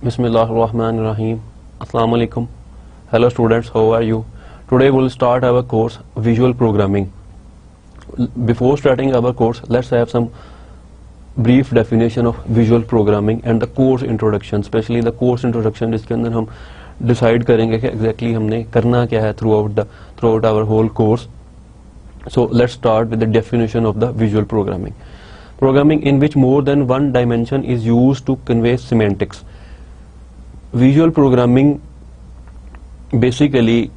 Bismillahirrahmanirrahim. Assalamu alaikum. Hello students, how are you? Today we'll start our course Visual Programming. Before starting our course, let's have some brief definition of Visual Programming and the course introduction. Especially the course introduction, जिसके अंदर हम decide करेंगे कि exactly हमने करना क्या है throughout our whole course. So let's start with the definition of the Visual Programming. Programming in which more than one dimension is used to convey semantics. Visual programming basically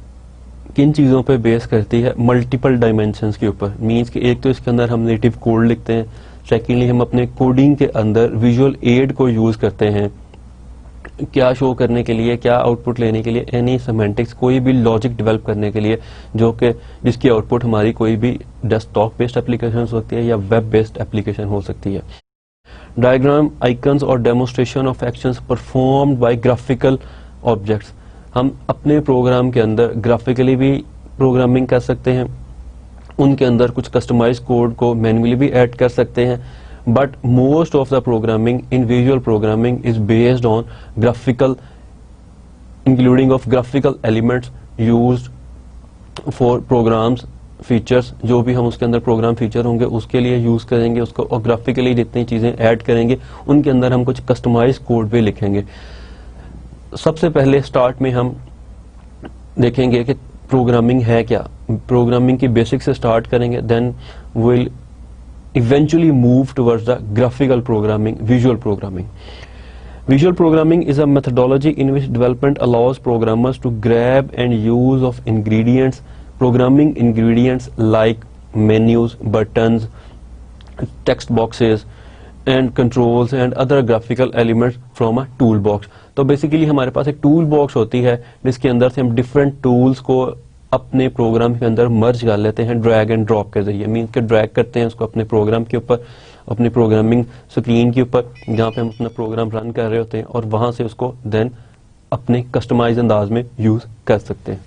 किन चीज़ों पे base करती है? Multiple dimensions के ऊपर. Means कि एक तो इसके अंदर हम नेटिव कोड लिखते हैं, सेकेंडली हम अपने कोडिंग के अंदर विजुअल एड को यूज़ करते हैं क्या शो करने के लिए, क्या आउटपुट लेने के लिए, एनी सेमेंटिक्स, कोई भी लॉजिक डेवलप करने के लिए जो कि जिसकी आउटपुट हमारी कोई भी डेस्कटॉप बेस्ड एप्लीकेशन हो सकती है या वेब बेस्ड एप्लीकेशन हो सकती है. डायग्राम, आइकन्स और demonstration of actions performed by graphical objects. हम अपने प्रोग्राम के अंदर ग्राफिकली भी प्रोग्रामिंग कर सकते हैं, उनके अंदर कुछ कस्टमाइज कोड को मैन्युअली भी ऐड कर सकते हैं, but most of the programming in visual programming is based on graphical, including of graphical elements used for programs features. जो भी हम उसके अंदर प्रोग्राम फीचर होंगे उसके लिए यूज करेंगे उसको, और ग्राफिकली जितनी चीजें ऐड करेंगे उनके अंदर हम कुछ कस्टमाइज कोड भी लिखेंगे. सबसे पहले स्टार्ट में हम देखेंगे कि प्रोग्रामिंग है क्या. प्रोग्रामिंग की बेसिक से स्टार्ट करेंगे, then will eventually move towards the graphical programming, visual programming. Visual programming is a methodology in which development allows programmers to grab and use of ingredients, programming ingredients like menus, buttons, text boxes and controls and other graphical elements from a toolbox. तो basically हमारे पास एक tool box होती है जिसके अंदर से हम different tools को अपने प्रोग्राम के अंदर मर्ज कर लेते हैं ड्रैग एंड ड्रॉप के जरिए. मीन के ड्रैग करते हैं उसको अपने प्रोग्राम के ऊपर, अपनी प्रोग्रामिंग स्क्रीन के ऊपर जहाँ पे हम अपना प्रोग्राम रन कर रहे होते हैं, और वहां से उसको देन अपने कस्टमाइज अंदाज में यूज कर सकते हैं.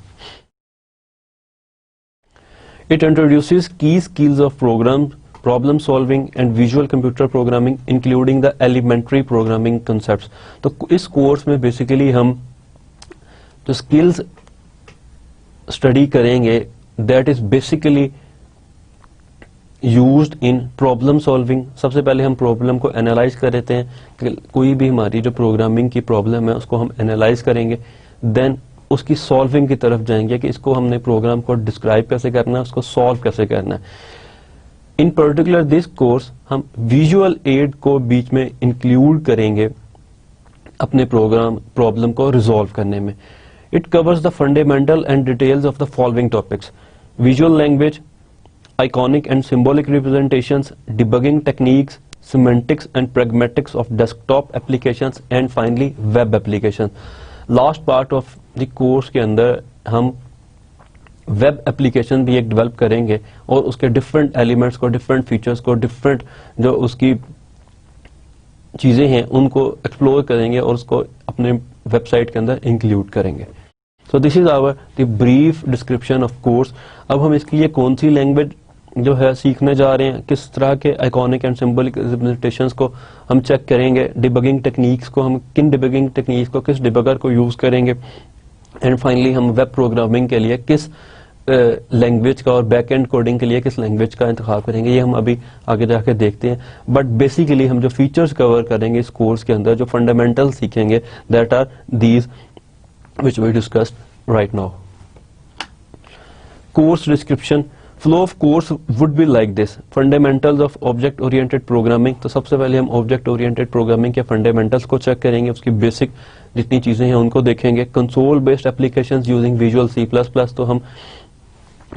It introduces key skills of program, problem solving and visual computer programming including the elementary programming concepts. तो इस कोर्स में बेसिकली हम जो स्किल्स स्टडी करेंगे that is basically used in problem solving. सबसे पहले हम प्रॉब्लम को एनालाइज कर लेते हैं कि कोई भी हमारी जो प्रोग्रामिंग की प्रॉब्लम है उसको हम एनालाइज करेंगे, देन उसकी सॉल्विंग की तरफ जाएंगे कि इसको हमने प्रोग्राम को डिस्क्राइब कैसे करना है, उसको सॉल्व कैसे करना है. इन पर्टिकुलर दिस कोर्स हम विजुअल एड को बीच में इंक्लूड करेंगे अपने प्रोग्राम प्रॉब्लम को रिजॉल्व करने में. It covers the fundamental and details of the following topics: visual language, iconic and symbolic representations, debugging techniques, semantics and pragmatics of desktop applications, and finally web applications. Last part of the course के अंदर हम web application भी एक develop करेंगे और उसके different elements को, different features को, डिफरेंट जो उसकी चीजें हैं उनको एक्सप्लोर करेंगे और उसको अपने वेबसाइट के अंदर इंक्लूड करेंगे. So this is our the brief description of course. अब हम इसके लिए कौन सी लैंग्वेज जो है सीखने जा रहे हैं, किस तरह के आइकॉनिक एंड सिंबॉलिक रिप्रेजेंटेशंस को हम चेक करेंगे, डिबगिंग टेक्निक्स को हम किन डिबगिंग टेक्निक्स को, किस डिबगर को यूज करेंगे, एंड फाइनली हम वेब प्रोग्रामिंग के लिए किस लैंग्वेज का और बैक एंड कोडिंग के लिए किस लैंग्वेज का इंतखाब करेंगे. ये हम अभी आगे जाके देखते हैं. बट बेसिकली हम जो फीचर्स कवर करेंगे इस कोर्स के अंदर, जो फंडामेंटल सीखेंगे, that are these which we discussed right now. Course description. Flow of course would be like this. Fundamentals of object oriented programming. तो सबसे पहले हम object oriented programming के fundamentals को चेक करेंगे, उसकी बेसिक जितनी चीजें हैं उनको देखेंगे. Console based applications using Visual C++. तो हम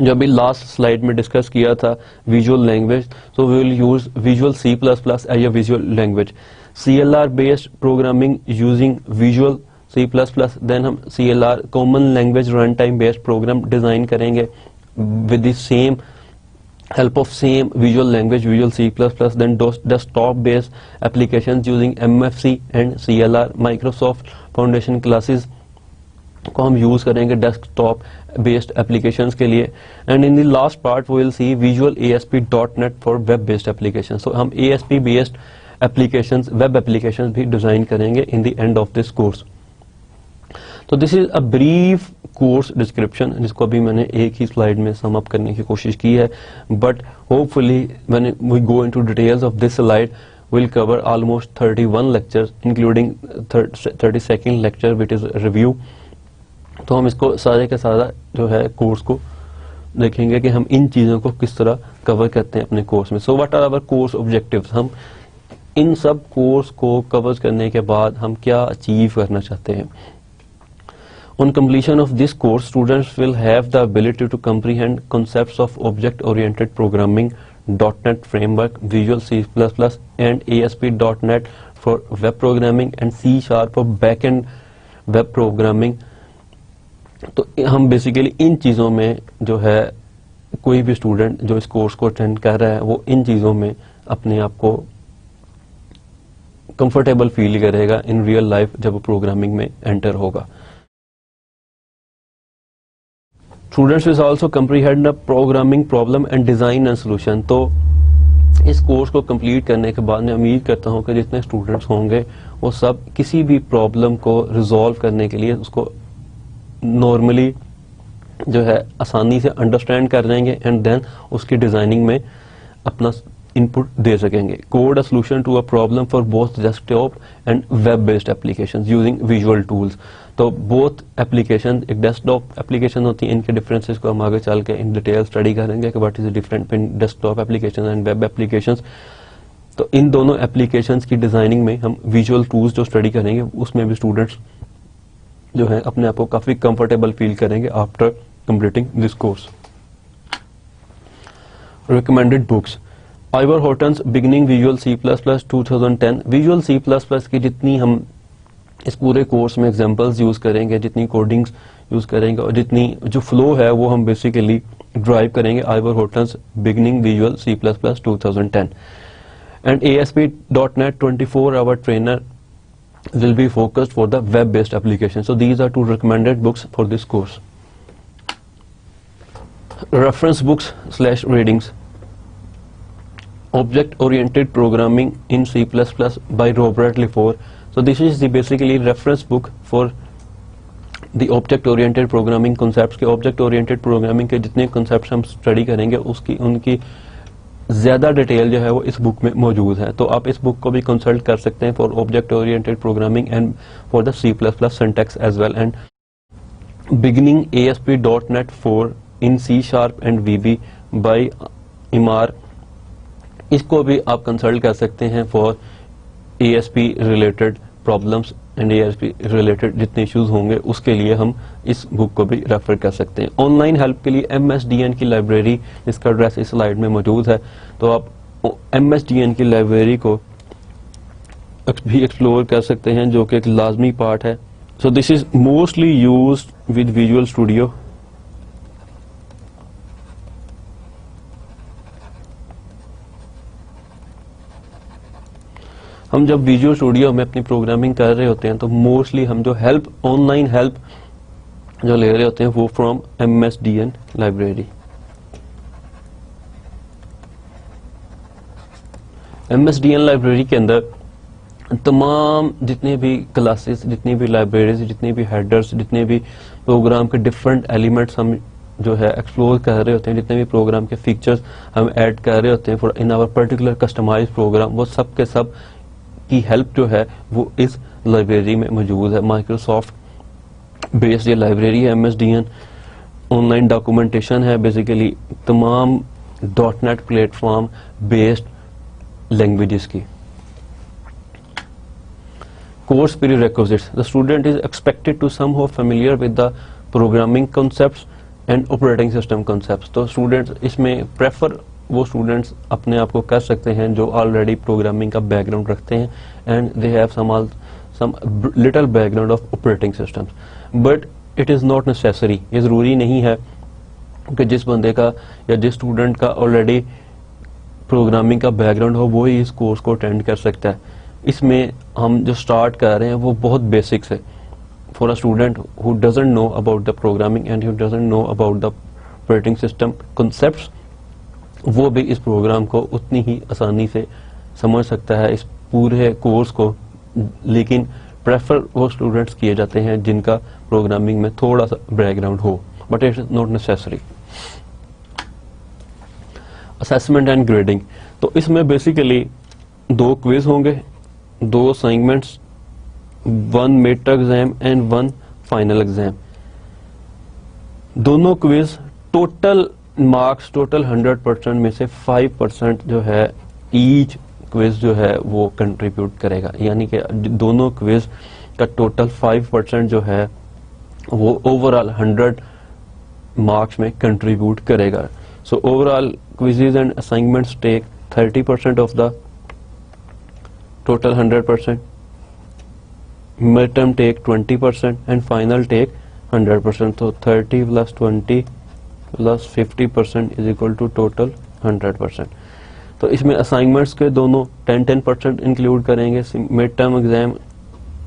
जो अभी लास्ट स्लाइड में डिस्कस किया था visual language, so we will use Visual C++ as a visual language. CLR based programming using Visual C++. Then हम CLR common language run time based program design करेंगे with the same help of same visual language Visual C++. Then desktop based applications using MFC and CLR. Microsoft foundation classes को हम use करेंगे desktop based applications के लिए. And in the last part we will see Visual ASP.NET for web based application. So हम ASP based applications, web applications भी design करेंगे in the end of this course. तो this is a brief course description, जिसको अभी मैंने एक ही slide में sum up करने की कोशिश की है, but hopefully when we go into details of this slide we'll cover almost 31 lectures including 32nd lecture which is review। तो हम इसको सारे का सारा जो है कोर्स को देखेंगे कि हम इन चीज़ों को किस तरह कवर करते हैं अपने कोर्स में। So what are our course objectives, हम इन सब कोर्स को कवर करने के बाद हम क्या अचीव करना चाहते हैं। On completion of this course, students will have the ability to comprehend concepts of object-oriented programming, .NET Framework, Visual C++, and ASP.NET for web programming and C# for back-end web programming। तो हम basically इन चीज़ों में जो है कोई भी student जो इस कोर्स को अटेंड कर रहा है वो इन चीज़ों में अपने आप को कंफर्टेबल फील करेगा इन रियल लाइफ जब वो प्रोग्रामिंग में एंटर होगा। Students will also comprehend the programming problem and design and solution। तो इस कोर्स को कंप्लीट करने के बाद मैं उम्मीद करता हूँ कि जितने स्टूडेंट्स होंगे वो सब किसी भी प्रॉब्लम को रिजॉल्व करने के लिए उसको नॉर्मली जो है आसानी से अंडरस्टैंड कर लेंगे एंड देन उसकी डिजाइनिंग में अपना इनपुट दे सकेंगे। Code a solution to a problem for both desktop and web based applications using visual tools. तो बोथ एप्लीकेशन, एक डेस्कटॉप एप्लीकेशन होती है, इनके डिफरेंसेस को हम आगे चल के इन डिटेल स्टडी करेंगे कि what is the difference between desktop application and web applications. तो इन दोनों एप्लीकेशंस की डिजाइनिंग में हम विजुअल टूल्स जो स्टडी करेंगे उसमें भी स्टूडेंट्स जो है अपने आप को काफी कंफर्टेबल फील करेंगे after completing this course. Recommended books, Ivoire Hortons beginning visual C++ 2010। Visual C++ की जितनी हम इस पूरे कोर्स में एग्जांपल्स यूज करेंगे, जितनी कोडिंग्स यूज करेंगे और जितनी जो फ्लो है वो हम बेसिकली ड्राइव करेंगे Ivoire Hortons beginning visual C++ 2010 and ASP.NET 24-hour trainer will be focused for the web based application। So these are two recommended books for this course। Reference books / readings, Object Oriented Programming in C++ by Robert Lefort। So this is the basically reference book for the object oriented programming concepts के object oriented programming के जितने concepts हम study करेंगे उसकी उनकी ज्यादा detail जो है वो इस बुक में मौजूद है। तो आप इस बुक को भी कंसल्ट कर सकते हैं for object oriented programming and for the C++ syntax as well and beginning ASP.NET 4 in C# and VB by इमार। इसको भी आप कंसल्ट कर सकते हैं for ASP related problems and ASP related जितने इश्यूज होंगे उसके लिए हम इस बुक को भी रेफर कर सकते हैं। ऑनलाइन हेल्प के लिए MSDN की लाइब्रेरी, जिसका एड्रेस इस स्लाइड में मौजूद है, तो आप MSDN की लाइब्रेरी को भी एक्सप्लोर कर सकते हैं जो कि एक लाजमी पार्ट है। So this is mostly used with visual studio. हम जब विजुअल स्टूडियो में अपनी प्रोग्रामिंग कर रहे होते हैं तो मोस्टली हम जो हेल्प, ऑनलाइन हेल्प जो ले रहे होते हैं वो from MSDN library. MSDN library के अंदर तमाम जितने भी क्लासेस, जितनी भी लाइब्रेरीज, जितने भी हेडर्स, जितने भी प्रोग्राम के डिफरेंट एलिमेंट्स हम जो है एक्सप्लोर कर रहे होते हैं, जितने भी प्रोग्राम के फीचर्स हम ऐड कर रहे होते हैं for in our particular customized program, वो सब के सब की हेल्प जो है वो इस लाइब्रेरी में मौजूद है। माइक्रोसॉफ्ट बेस्ड ये लाइब्रेरी है MSDN। ऑनलाइन डॉक्यूमेंटेशन है बेसिकली तमाम .NET प्लेटफॉर्म बेस्ड लैंग्वेजेस की। Course prerequisites, the student is expected to somehow familiar with the programming concepts and operating system concepts। तो स्टूडेंट्स इसमें प्रेफर वो स्टूडेंट्स अपने आप को कर सकते हैं जो ऑलरेडी प्रोग्रामिंग का बैकग्राउंड रखते हैं and they have some little background of operating systems, but it is not necessary. ये ज़रूरी नहीं है कि जिस बंदे का या जिस स्टूडेंट का ऑलरेडी प्रोग्रामिंग का बैकग्राउंड हो वो ही इस कोर्स को अटेंड कर सकता है। इसमें हम जो स्टार्ट कर रहे हैं वो बहुत बेसिक्स है for a student who doesn't know about the programming and who doesn't know about the operating system concepts. वो भी इस प्रोग्राम को उतनी ही आसानी से समझ सकता है, इस पूरे कोर्स को, लेकिन प्रेफर वो स्टूडेंट्स किए जाते हैं जिनका प्रोग्रामिंग में थोड़ा सा बैकग्राउंड हो, but it is not necessary. Assessment and grading, तो इसमें बेसिकली 2 क्विज होंगे, 2 assignments, 1 mid exam and 1 final exam. दोनों क्विज टोटल मार्क्स, टोटल 100% में से 5% जो है ईच क्विज जो है वो कंट्रीब्यूट करेगा, यानी कि दोनों क्विज का टोटल 5% जो है वो ओवरऑल 100 मार्क्स में कंट्रीब्यूट करेगा। So overall quizzes and assignments take 30% of the total 100%, mid term take 20% and final take 100%। तो 30 + 20 + 50% इज इक्वल टू टोटल 100%। तो इसमें असाइनमेंट्स के दोनों 10% इंक्लूड करेंगे। Mid term exam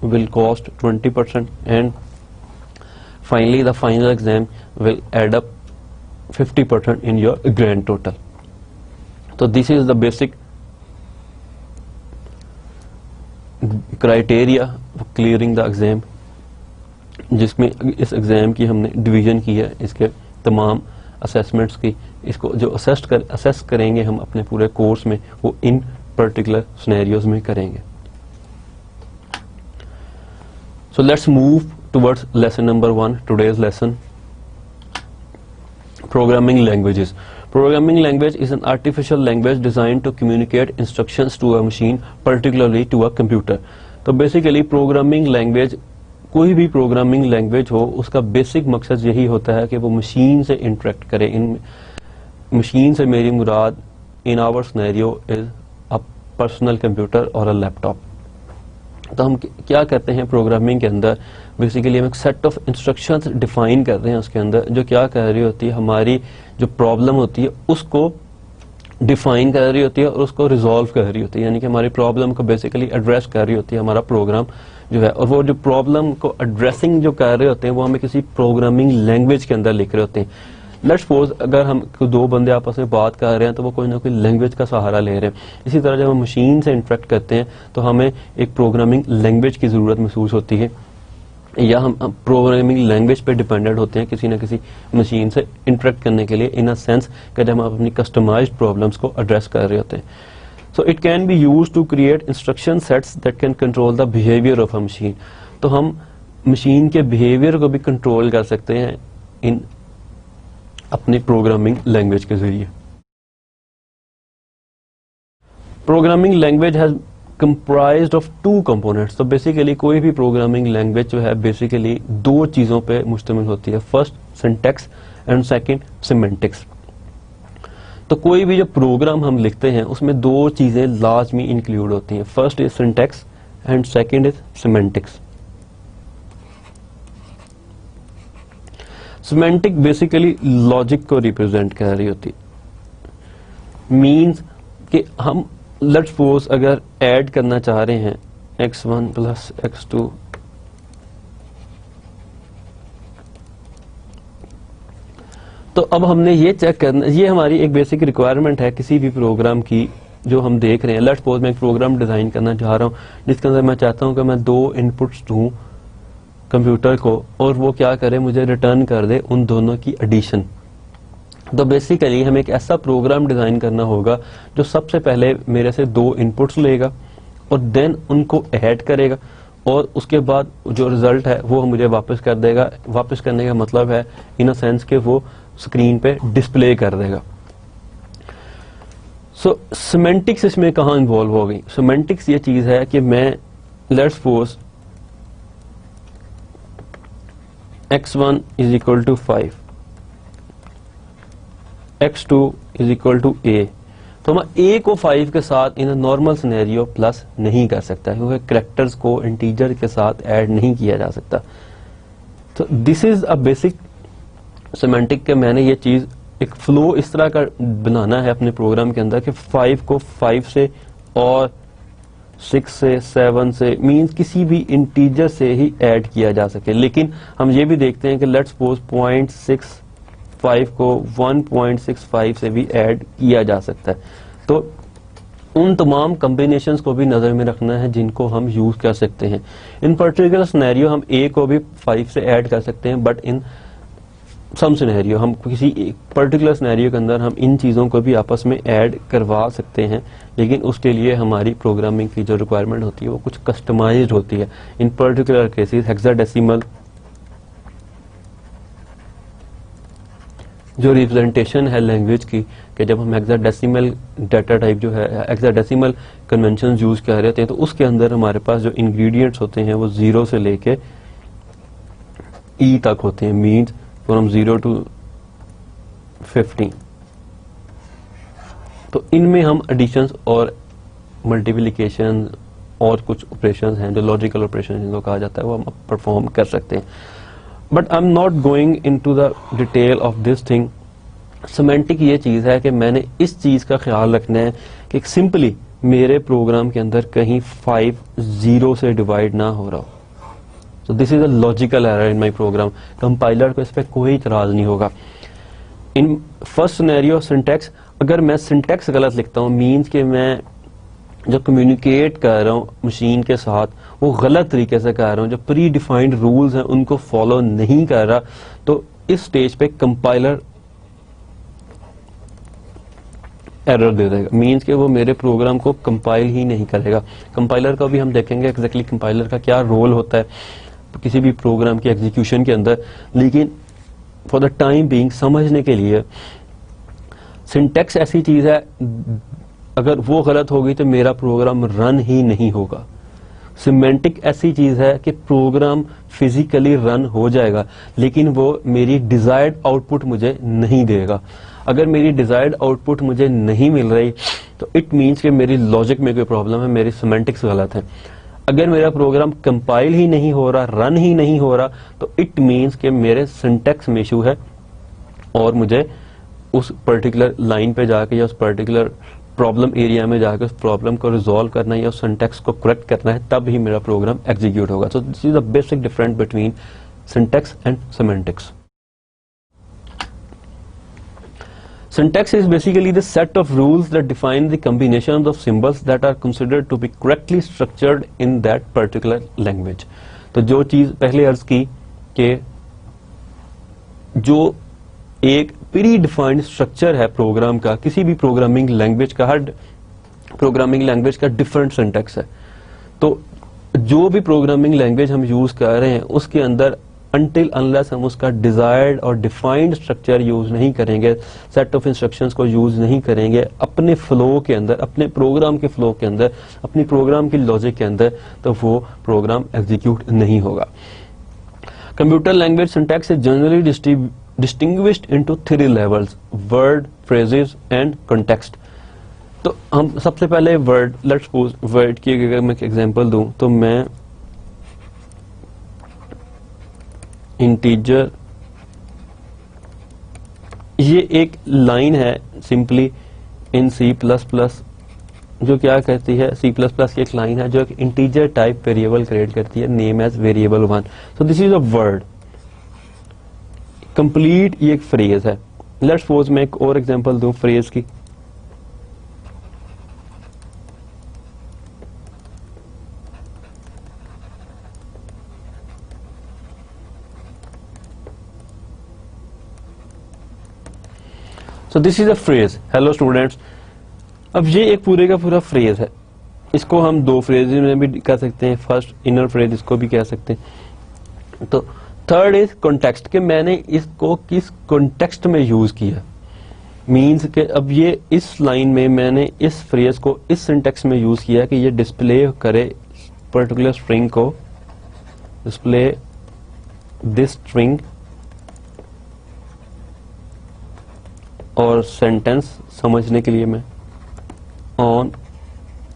will cost 20% and finally the final exam will add up 50% in your grand total. So this is the basic criteria for clearing the exam, जिसमें इस exam की हमने division की है, इसके तमाम असेसमेंट्स की, इसको जो असेस करेंगे हम अपने पूरे कोर्स में, वो इन पर्टिकुलर सिनेरियोज में करेंगे। So let's move towards lesson number 1, today's lesson. Programming languages. Programming language is an artificial language designed to communicate instructions to a machine, particularly to a computer. तो basically programming language, कोई भी programming language हो, उसका basic मकसद यही होता है कि वो मशीन से इंटरेक्ट करे। इन मशीन से मेरी मुराद in our scenario is a personal computer और अ लैपटॉप। तो हम क्या करते हैं प्रोग्रामिंग के अंदर, बेसिकली हम एक सेट ऑफ इंस्ट्रक्शंस डिफाइन कर रहे हैं उसके अंदर, जो क्या कर रही होती है, हमारी जो प्रॉब्लम होती है उसको डिफाइन कर रही होती है और उसको रिजॉल्व कर रही होती है, यानी कि हमारी प्रॉब्लम को बेसिकली एड्रेस कर रही होती है हमारा प्रोग्राम जो है। और वो जो प्रॉब्लम को एड्रेसिंग जो कर रहे होते हैं वो हमें किसी प्रोग्रामिंग लैंग्वेज के अंदर लिख रहे होते हैं। लेट्स सपोज अगर हम 2 बंदे आपस में बात कर रहे हैं तो वो कोई ना कोई लैंग्वेज का सहारा ले रहे हैं। इसी तरह जब हम मशीन से इंटरेक्ट करते हैं तो हमें एक प्रोग्रामिंग लैंग्वेज की जरूरत महसूस होती है, या हम प्रोग्रामिंग लैंग्वेज पे डिपेंडेंट होते हैं किसी ना किसी मशीन से इंटरेक्ट करने के लिए, इन अ सेंस कि जब हम अपनी कस्टमाइज्ड प्रॉब्लम्स को एड्रेस कर रहे होते हैं। So it can be used to create instruction sets that can control the behaviour of a machine. तो हम मशीन के बिहेवियर को भी कंट्रोल कर सकते हैं इन अपने प्रोग्रामिंग लैंग्वेज के जरिए। Programming language has comprised of 2 components. तो बेसिकली कोई भी प्रोग्रामिंग लैंग्वेज जो है बेसिकली 2 चीजों पे मुश्तमिल होती है, first syntax and second semantics. तो कोई भी जो प्रोग्राम हम लिखते हैं उसमें 2 चीजें लाजमी इंक्लूड होती हैं, first is syntax and second is semantics. Semantic basically logic को रिप्रेजेंट कर रही होती है, मीन्स कि हम लेट्स सपोज अगर ऐड करना चाह रहे हैं x1 + x2 तो अब हमने ये चेक करना, ये हमारी एक बेसिक रिक्वायरमेंट है किसी भी प्रोग्राम की जो हम देख रहे हैं। लेट्स सपोज मैं एक प्रोग्राम डिजाइन करना चाह रहा हूं जिसके अंदर मैं चाहता हूं कि मैं 2 इनपुट्स दूं कंप्यूटर को और वो क्या करे, मुझे रिटर्न कर दे उन दोनों की एडिशन। तो बेसिकली हमें एक ऐसा प्रोग्राम डिजाइन करना होगा जो सबसे पहले मेरे से 2 इनपुट्स लेगा और देन उनको ऐड करेगा और उसके बाद जो रिजल्ट है वो मुझे वापस कर देगा। वापस करने का मतलब है इन अ सेंस कि वो स्क्रीन पे डिस्प्ले कर देगा। सो सिमेंटिक्स इसमें कहां इन्वॉल्व हो गई? सिमेंटिक्स ये चीज है कि मैं let's suppose x1 = 5, x2 = a, तो मैं a को 5 के साथ इन नॉर्मल सिनेरियो प्लस नहीं कर सकता क्योंकि कैरेक्टर्स को इंटीजर के साथ ऐड नहीं किया जा सकता। तो this is a basic semantic के मैंने ये चीज एक फ्लो इस तरह का बनाना है अपने प्रोग्राम के अंदर कि 5 को 5 से और 6 से 7 से मींस किसी भी इंटीजर से ही ऐड किया जा सके। लेकिन हम ये भी देखते हैं कि लेट्स सपोज 0.65 को 1.65 से भी ऐड किया जा सकता है। तो उन तमाम कॉम्बिनेशंस को भी नजर में रखना है जिनको हम यूज कर सकते हैं। इन पर्टिकुलर सिनेरियो हम ए को भी 5 से ऐड कर सकते हैं, बट इन सम सिनेरियो हम किसी एक पर्टिकुलर सिनेरियो के अंदर हम इन चीज़ों को भी आपस में ऐड करवा सकते हैं, लेकिन उसके लिए हमारी प्रोग्रामिंग की जो रिक्वायरमेंट होती है वो कुछ कस्टमाइज्ड होती है। इन पर्टिकुलर केसेस हेक्साडेसिमल जो रिप्रेजेंटेशन है लैंग्वेज की, कि जब हम हेक्साडेसिमल डाटा टाइप जो है हेक्साडेसिमल कन्वेंशन यूज कर रहे थे, तो उसके अंदर हमारे पास जो इंग्रेडिएंट्स होते हैं वो 0 से लेके ई तक होते हैं, मीन्स फ्रॉम 0 to 15। तो इनमें हम एडिशंस और मल्टीप्लिकेशन और कुछ ऑपरेशंस हैं जो लॉजिकल ऑपरेशन जिनको कहा जाता है वो हम परफॉर्म कर सकते हैं। But I am not going into the detail of this thing. Semantic ये चीज है कि मैंने इस चीज का ख्याल रखना है कि सिंपली मेरे प्रोग्राम के अंदर कहीं 5 0 से डिवाइड ना हो रहा हो। So this is a logical error in my program. Compiler को इस पर कोई इतराज नहीं होगा। इन फर्स्ट सिनेरियो सिंटैक्स, अगर मैं सिंटैक्स गलत लिखता हूँ, मीन्स कि मैं जो कम्युनिकेट कर रहा हूँ मशीन के साथ वो गलत तरीके से कर रहा हूँ, जो प्री डिफाइंड रूल्स हैं उनको फॉलो नहीं कर रहा, तो इस स्टेज पे कंपाइलर एरर दे देगा, मीन्स कि वो मेरे प्रोग्राम को कंपाइल ही नहीं करेगा। कंपाइलर का भी हम देखेंगे एग्जैक्टली कंपाइलर का क्या रोल होता है किसी भी प्रोग्राम की एग्जीक्यूशन के अंदर, लेकिन फॉर द टाइम बीइंग समझने के लिए सिंटैक्स ऐसी चीज है, अगर वो गलत होगी तो मेरा प्रोग्राम रन ही नहीं होगा। सिमेंटिक ऐसी चीज है कि प्रोग्राम फिजिकली रन हो जाएगा, लेकिन वो मेरी डिजायर्ड आउटपुट मुझे नहीं देगा। अगर मेरी डिजायर्ड आउटपुट मुझे नहीं मिल रही तो इट मीन्स कि मेरी लॉजिक में कोई प्रॉब्लम है, मेरी सिमेंटिक्स गलत है। अगर मेरा प्रोग्राम कंपाइल ही नहीं हो रहा, रन ही नहीं हो रहा, तो इट मीन्स कि मेरे सिंटैक्स में इशू है और मुझे उस पर्टिकुलर लाइन पे जाके या उस पर्टिकुलर प्रॉब्लम एरिया में जाकर उस प्रॉब्लम को रिजॉल्व करना है या उस सिंटैक्स को करेक्ट करना है, तब ही मेरा प्रोग्राम एग्जीक्यूट होगा। सो this is the basic difference between syntax and semantics. Syntax is basically the set of rules that define the combinations of symbols that are considered to be correctly structured in that particular language. तो जो चीज पहले अर्ज की कि जो एक pre defined structure है प्रोग्राम का, किसी भी प्रोग्रामिंग लैंग्वेज का, हर प्रोग्रामिंग लैंग्वेज का डिफरेंट सिंटैक्स है। तो जो भी प्रोग्रामिंग लैंग्वेज हम यूज कर रहे हैं उसके अंदर अनटिल अनलेस हम उसका डिजायर्ड और डिफाइंड स्ट्रक्चर यूज नहीं करेंगे, सेट ऑफ इंस्ट्रक्शंस को यूज नहीं करेंगे अपने फ्लो के अंदर, अपने प्रोग्राम के फ्लो के अंदर, अपनी प्रोग्राम की लॉजिक के अंदर, तो वो प्रोग्राम एग्जीक्यूट नहीं होगा। Computer language syntax is generally distinguished into 3 levels: word, phrases and context. तो हम सबसे पहले वर्ड, लेट्स सपोज वर्ड की अगर मैं एग्जांपल दूं तो मैं इंटीजर, ये एक लाइन है सिंपली इन C++, जो क्या कहती है, C++ की एक लाइन है जो एक इंटीजर टाइप वेरिएबल क्रिएट करती है, name as variable 1। So this is a word complete, ये एक फ्रेज है। लेट्स सपोज मैं एक और एग्जांपल दूं फ्रेज की। सो this is a phrase, hello students. अब ये एक पूरे का पूरा फ्रेज है, इसको हम 2 फ्रेज में भी कर सकते हैं, फर्स्ट इनर फ्रेज इसको भी कह सकते हैं। तो थर्ड इज कॉन्टेक्स्ट, कि मैंने इसको किस कॉन्टेक्स्ट में यूज किया, मीन्स कि अब ये इस लाइन में मैंने इस फ्रेज को इस सिंटैक्स में यूज किया कि ये डिस्प्ले करे पर्टिकुलर स्ट्रिंग को, डिस्प्ले दिस स्ट्रिंग और सेंटेंस समझने के लिए मैं ऑन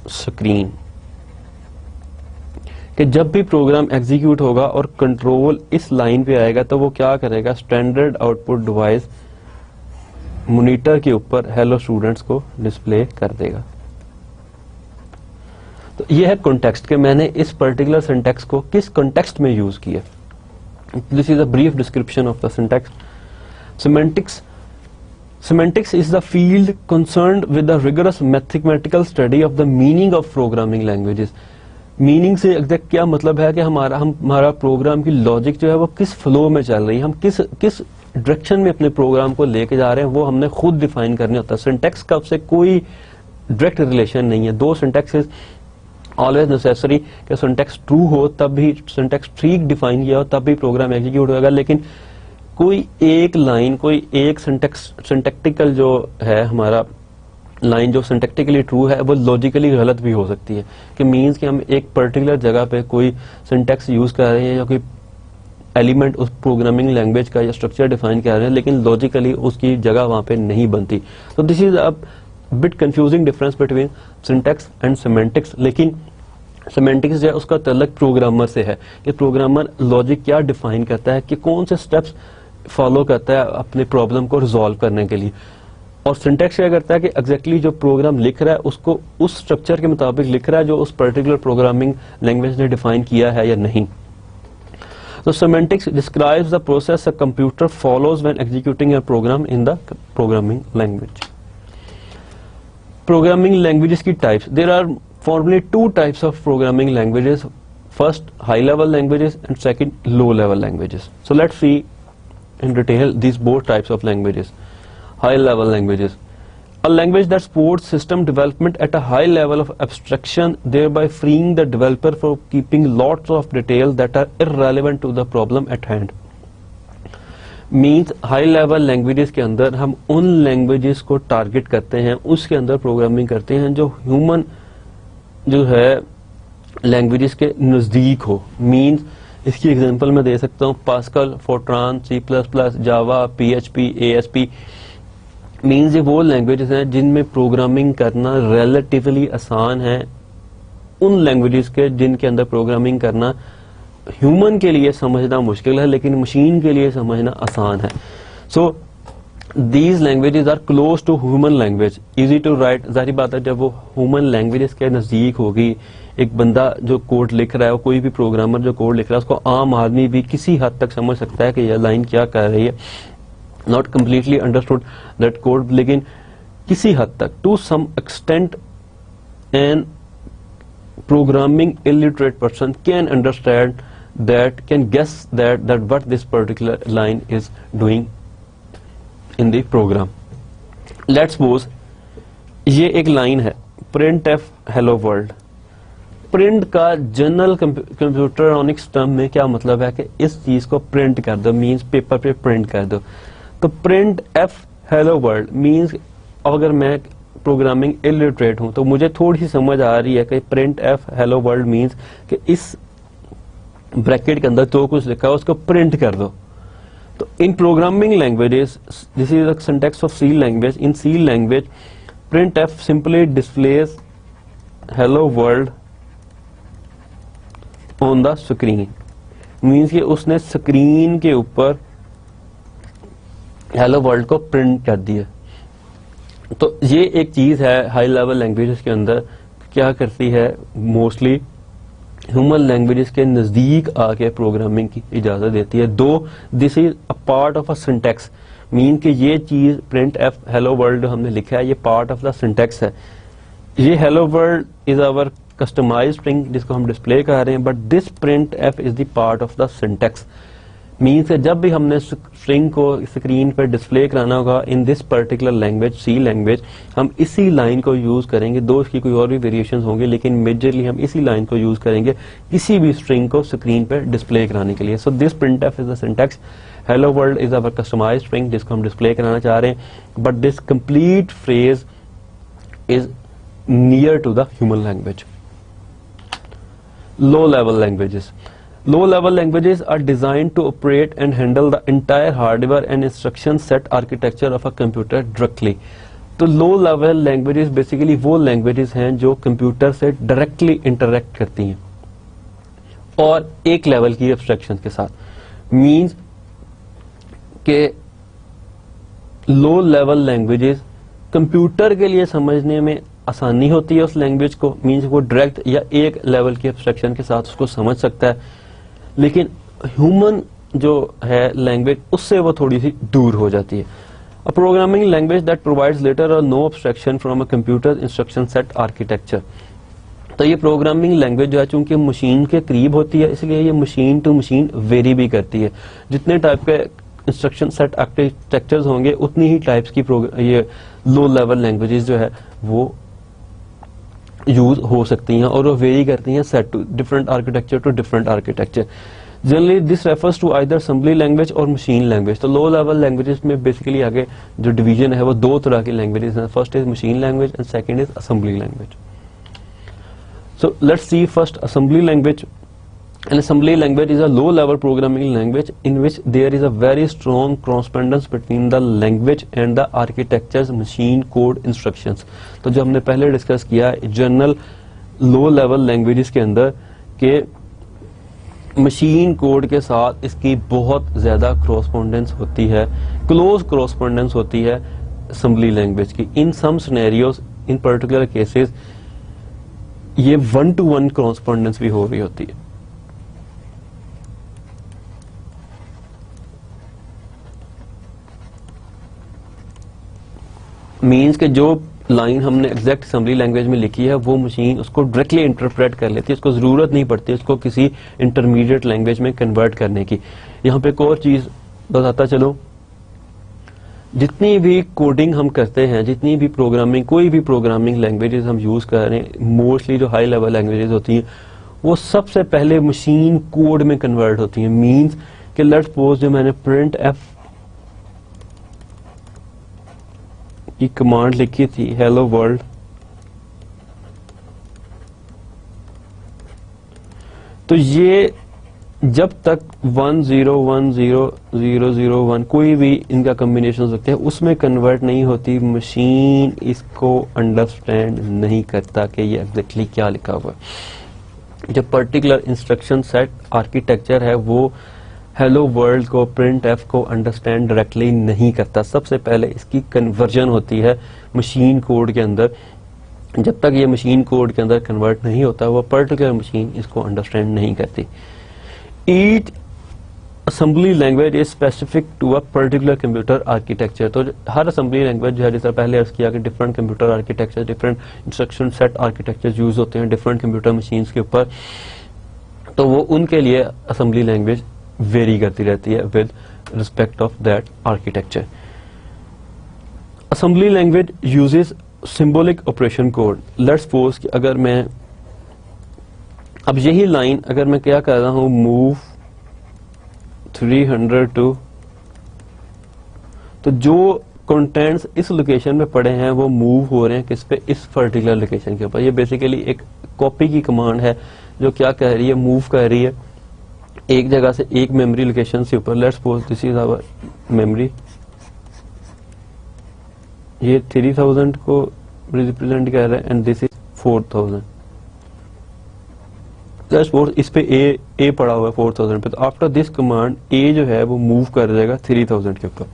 स्क्रीन, कि जब भी प्रोग्राम एग्जीक्यूट होगा और कंट्रोल इस लाइन पे आएगा तो वो क्या करेगा, स्टैंडर्ड आउटपुट डिवाइस मॉनिटर के ऊपर हेलो स्टूडेंट्स को डिस्प्ले कर देगा। तो ये है कॉन्टेक्स्ट, कि मैंने इस पर्टिकुलर सिंटैक्स को किस कॉन्टेक्स्ट में यूज किया। This is a brief description of the syntax. Semantics, Semantics is the field concerned with the rigorous mathematical study of the meaning of programming languages. Meaning से exact क्या मतलब है कि हमारा प्रोग्राम की लॉजिक जो है वो किस फ्लो में चल रही है, हम किस डायरेक्शन में अपने प्रोग्राम को लेके जा रहे हैं, वो हमने खुद डिफाइन करने होता है. सिंटैक्स का उससे कोई डायरेक्ट रिलेशन नहीं है. दो सिंटैक्स इज ऑलवेज नेसेसरी कि सिंटैक्स ट्रू हो तब भी, सिंटैक्स ठीक डिफाइन किया हो तब भी प्रोग्राम एग्जीक्यूट होगा. लेकिन कोई एक लाइन, कोई एक सिंटैक्टिकल जो है हमारा लाइन जो सिंटैक्टिकली ट्रू है वो लॉजिकली गलत भी हो सकती है. कि मीन्स कि हम एक पर्टिकुलर जगह पे कोई सिंटैक्स यूज कर रहे हैं या कोई एलिमेंट उस प्रोग्रामिंग लैंग्वेज का या स्ट्रक्चर डिफाइन कर रहे हैं, लेकिन लॉजिकली उसकी जगह वहां पे नहीं बनती. तो this is a bit confusing difference between syntax and semantics. लेकिन सेमेंटिक्स जो है उसका तल्लुक प्रोग्रामर से है कि प्रोग्रामर लॉजिक क्या डिफाइन करता है, कि कौन से स्टेप्स फॉलो करता है अपने प्रॉब्लम को रिजॉल्व करने के लिए. और सिंटैक्स क्या करता है कि एग्जैक्टली जो प्रोग्राम लिख रहा है उसको उस स्ट्रक्चर के मुताबिक लिख रहा है जो उस पर्टिकुलर प्रोग्रामिंग लैंग्वेज ने डिफाइन किया है या नहीं. So semantics describes the process a computer follows when executing a program in the programming language. Programming languages की types. There are formally two types of programming languages. First, high-level languages and second, low-level languages. So let's see in detail these both types of languages. High-level languages. A language that supports system development at a high level of abstraction, thereby freeing the developer from keeping lots of details that are irrelevant to the problem at hand. Means high level languages के अंदर हम उन languages को target करते हैं, उसके अंदर programming करते हैं जो ह्यूमन जो है languages के नजदीक हो. Means इसकी एग्जांपल मैं दे सकता हूँ पास्कल, फोर्ट्रान, C++, जावा, PHP, ASP. मीन्स ये वो लैंग्वेजेस हैं जिनमें प्रोग्रामिंग करना रिलेटिवली आसान है उन लैंग्वेजेस के जिनके अंदर प्रोग्रामिंग करना ह्यूमन के लिए समझना मुश्किल है लेकिन मशीन के लिए समझना आसान है. So these languages are close to human language, easy to write. जाहिर बात है जब वो ह्यूमन लैंग्वेजेस के नजदीक होगी, एक बंदा जो कोड लिख रहा है, कोई भी प्रोग्रामर जो कोड लिख रहा है, उसको आम आदमी भी किसी हद तक समझ सकता है कि यह लाइन क्या कर रही है. Not completely understood that code, लेकिन किसी हद तक to some extent an programming illiterate person can understand that, can guess that what this particular line is doing in the program. Let's suppose ये एक लाइन है printf hello world. प्रिंट का general कंप्यूटरॉनिक्स term में क्या मतलब है कि इस चीज को प्रिंट कर दो, मींस पेपर पे प्रिंट कर दो. तो print F hello world means अगर मैं प्रोग्रामिंग इलिटरेट हूं तो मुझे थोड़ी सी समझ आ रही है कि print F hello world means कि इस ब्रैकेट के अंदर जो कुछ लिखा है उसको प्रिंट कर दो. तो in programming languages, this is the syntax of C language. In C language print f simply displays hello world on the screen. मींस कि उसने स्क्रीन के ऊपर हेलो वर्ल्ड को प्रिंट कर दिया. तो ये एक चीज है हाई लेवल लैंग्वेजेस के अंदर क्या करती है, मोस्टली ह्यूमन लैंग्वेजेस के नजदीक आके प्रोग्रामिंग की इजाजत देती है. दो this is a part of a syntax, mean कि ये चीज प्रिंट एफ हेलो वर्ल्ड जो हमने लिखा है ये पार्ट ऑफ द सिंटैक्स है. ये hello world is our customized string जिसको हम डिस्प्ले कर रहे हैं, but this print f is the part of the syntax. Means जब भी हमने स्ट्रिंग को स्क्रीन पर डिस्प्ले कराना होगा in this particular language C language, हम इसी लाइन को यूज करेंगे. दो इसकी कोई और भी वेरिएशन होंगे लेकिन मेजरली हम इसी लाइन को यूज करेंगे किसी भी स्ट्रिंग को स्क्रीन पर डिस्प्ले कराने के लिए. So this print f is the syntax. Hello world is our customized string जिसको हम डिस्प्ले कराना चाह रहे हैं, but this complete phrase is near to the human language. Low level languages. Low level languages are designed to operate and handle the entire hardware and instruction set architecture of a computer directly. तो low level languages basically वो languages हैं जो computer से directly interact करती हैं और एक level की abstraction के साथ. Means के low level languages कंप्यूटर के लिए समझने में आसानी होती है उस लैंग्वेज को, मीन्स वो डायरेक्ट या एक लेवल की एब्स्ट्रैक्शन के साथ उसको समझ सकता है, लेकिन ह्यूमन जो है लैंग्वेज उससे वो थोड़ी सी दूर हो जाती है. A programming language that provides little or no abstraction from a computer's instruction set architecture. तो ये प्रोग्रामिंग लैंग्वेज जो है चूंकि मशीन के करीब होती है इसलिए ये मशीन टू मशीन वेरी भी करती है। जितने टाइप के इंस्ट्रक्शन सेट आर्किटेक्चर्स होंगे उतनी ही टाइप्स की ये लो लेवल लैंग्वेजेस जो है वो यूज हो सकती हैं और वो वेरी करती हैं set to different architecture to different architecture. Generally this refers to either assembly language और मशीन लैंग्वेज। तो लो लेवल लैंग्वेजेस में बेसिकली आगे जो डिवीजन है वो दो तरह की लैंग्वेजेस हैं, first is machine language and second is assembly language. So let's see first assembly language. An assembly language is a low level programming language in which there is a very strong correspondence between the language and the architecture's machine code instructions. तो जो हमने पहले discuss किया general लो level languages के अंदर के machine code के साथ इसकी बहुत ज्यादा correspondence होती है, close correspondence होती है assembly language की। In some scenarios, in particular cases, ये 1-to-1 correspondence भी हो रही होती है। मीन्स के जो लाइन हमने एग्जैक्ट असेंबली लैंग्वेज में लिखी है वो मशीन उसको डायरेक्टली इंटरप्रेट कर लेती है, उसको जरूरत नहीं पड़ती उसको किसी इंटरमीडिएट लैंग्वेज में कन्वर्ट करने की। यहाँ पे एक और चीज बताता चलो, जितनी भी कोडिंग हम करते हैं, जितनी भी प्रोग्रामिंग, कोई भी प्रोग्रामिंग लैंग्वेजेस हम यूज कर रहे हैं, मोस्टली जो हाई लेवल लैंग्वेजेस होती हैं वो सबसे पहले मशीन कोड में कन्वर्ट होती हैं। मींस कि लेट्स सपोज जो मैंने प्रिंट एफ की कमांड लिखी थी हेलो वर्ल्ड, तो ये जब तक 10100001 कोई भी इनका कॉम्बिनेशन होते हैं उसमें कन्वर्ट नहीं होती, मशीन इसको अंडरस्टैंड नहीं करता कि ये एग्जैक्टली क्या लिखा हुआ है। जब पर्टिकुलर इंस्ट्रक्शन सेट आर्किटेक्चर है वो हेलो वर्ल्ड को, प्रिंट एफ को अंडरस्टैंड डायरेक्टली नहीं करता। सबसे पहले इसकी कन्वर्जन होती है मशीन कोड के अंदर। जब तक ये मशीन कोड के अंदर कन्वर्ट नहीं होता वो पर्टिकुलर मशीन इसको अंडरस्टैंड नहीं करती। Each assembly language is specific to a particular computer architecture. तो हर assembly language जो है, जैसा पहले अर्ज किया कि different computer architecture, different instruction set architecture use होते हैं different computer machines के ऊपर, तो वो उनके लिए assembly language वेरी करती रहती है with respect of that architecture. Assembly language uses symbolic operation code. Let's suppose कि अगर मैं अब यही लाइन अगर मैं क्या कर रहा हूं मूव 300 टू, तो जो कंटेंट्स इस लोकेशन पे पड़े हैं वो मूव हो रहे हैं किस पे, इस पर्टिकुलर लोकेशन के ऊपर। ये बेसिकली एक कॉपी की कमांड है जो क्या कह रही है, मूव कर रही है एक जगह से एक मेमोरी लोकेशन से ऊपर। Let's suppose this is our memory, ये 3000 को रिप्रेजेंट कर रहा है एंड दिस इज 4000। इस पे ए पड़ा हुआ है 4000 पे, तो आफ्टर दिस कमांड ए जो है वो मूव कर जाएगा 3000 के ऊपर।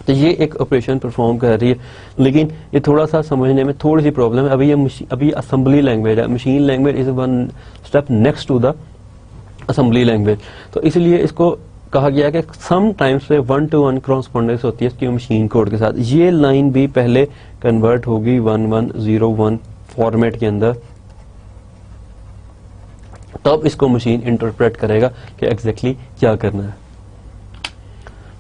तो ये एक ऑपरेशन परफॉर्म कर रही है, लेकिन ये थोड़ा सा समझने में थोड़ी सी प्रॉब्लम है। अभी असेंबली लैंग्वेज है, machine language is one step next to the assembly language. तो इसलिए इसको कहा गया कि सम टाइम्स पे 1-to-1 कॉरेस्पॉन्डेंस होती है इसकी मशीन कोड के साथ। ये लाइन भी पहले कन्वर्ट होगी 1101 फॉर्मेट के अंदर, तब इसको मशीन इंटरप्रेट करेगा कि एग्जैक्टली क्या करना है।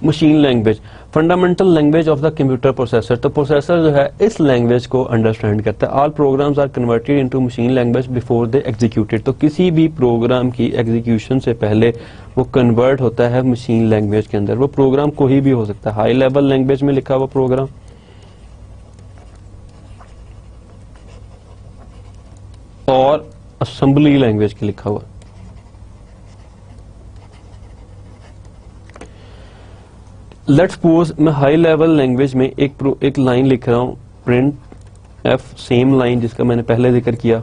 Machine language fundamental language of the computer processor. तो प्रोसेसर जो है इस लैंग्वेज को अंडरस्टैंड करता है। All programs are converted into machine language before they executed. तो किसी भी प्रोग्राम की एग्जीक्यूशन से पहले वो कन्वर्ट होता है मशीन लैंग्वेज के अंदर। वो प्रोग्राम कोई भी हो सकता है, हाई लेवल लैंग्वेज में लिखा हुआ प्रोग्राम और असेंबली लैंग्वेज के लिखा हुआ। लेट्स सपोज मैं हाई लेवल लैंग्वेज में एक लाइन लिख रहा हूं, प्रिंट एफ, सेम लाइन जिसका मैंने पहले जिक्र किया।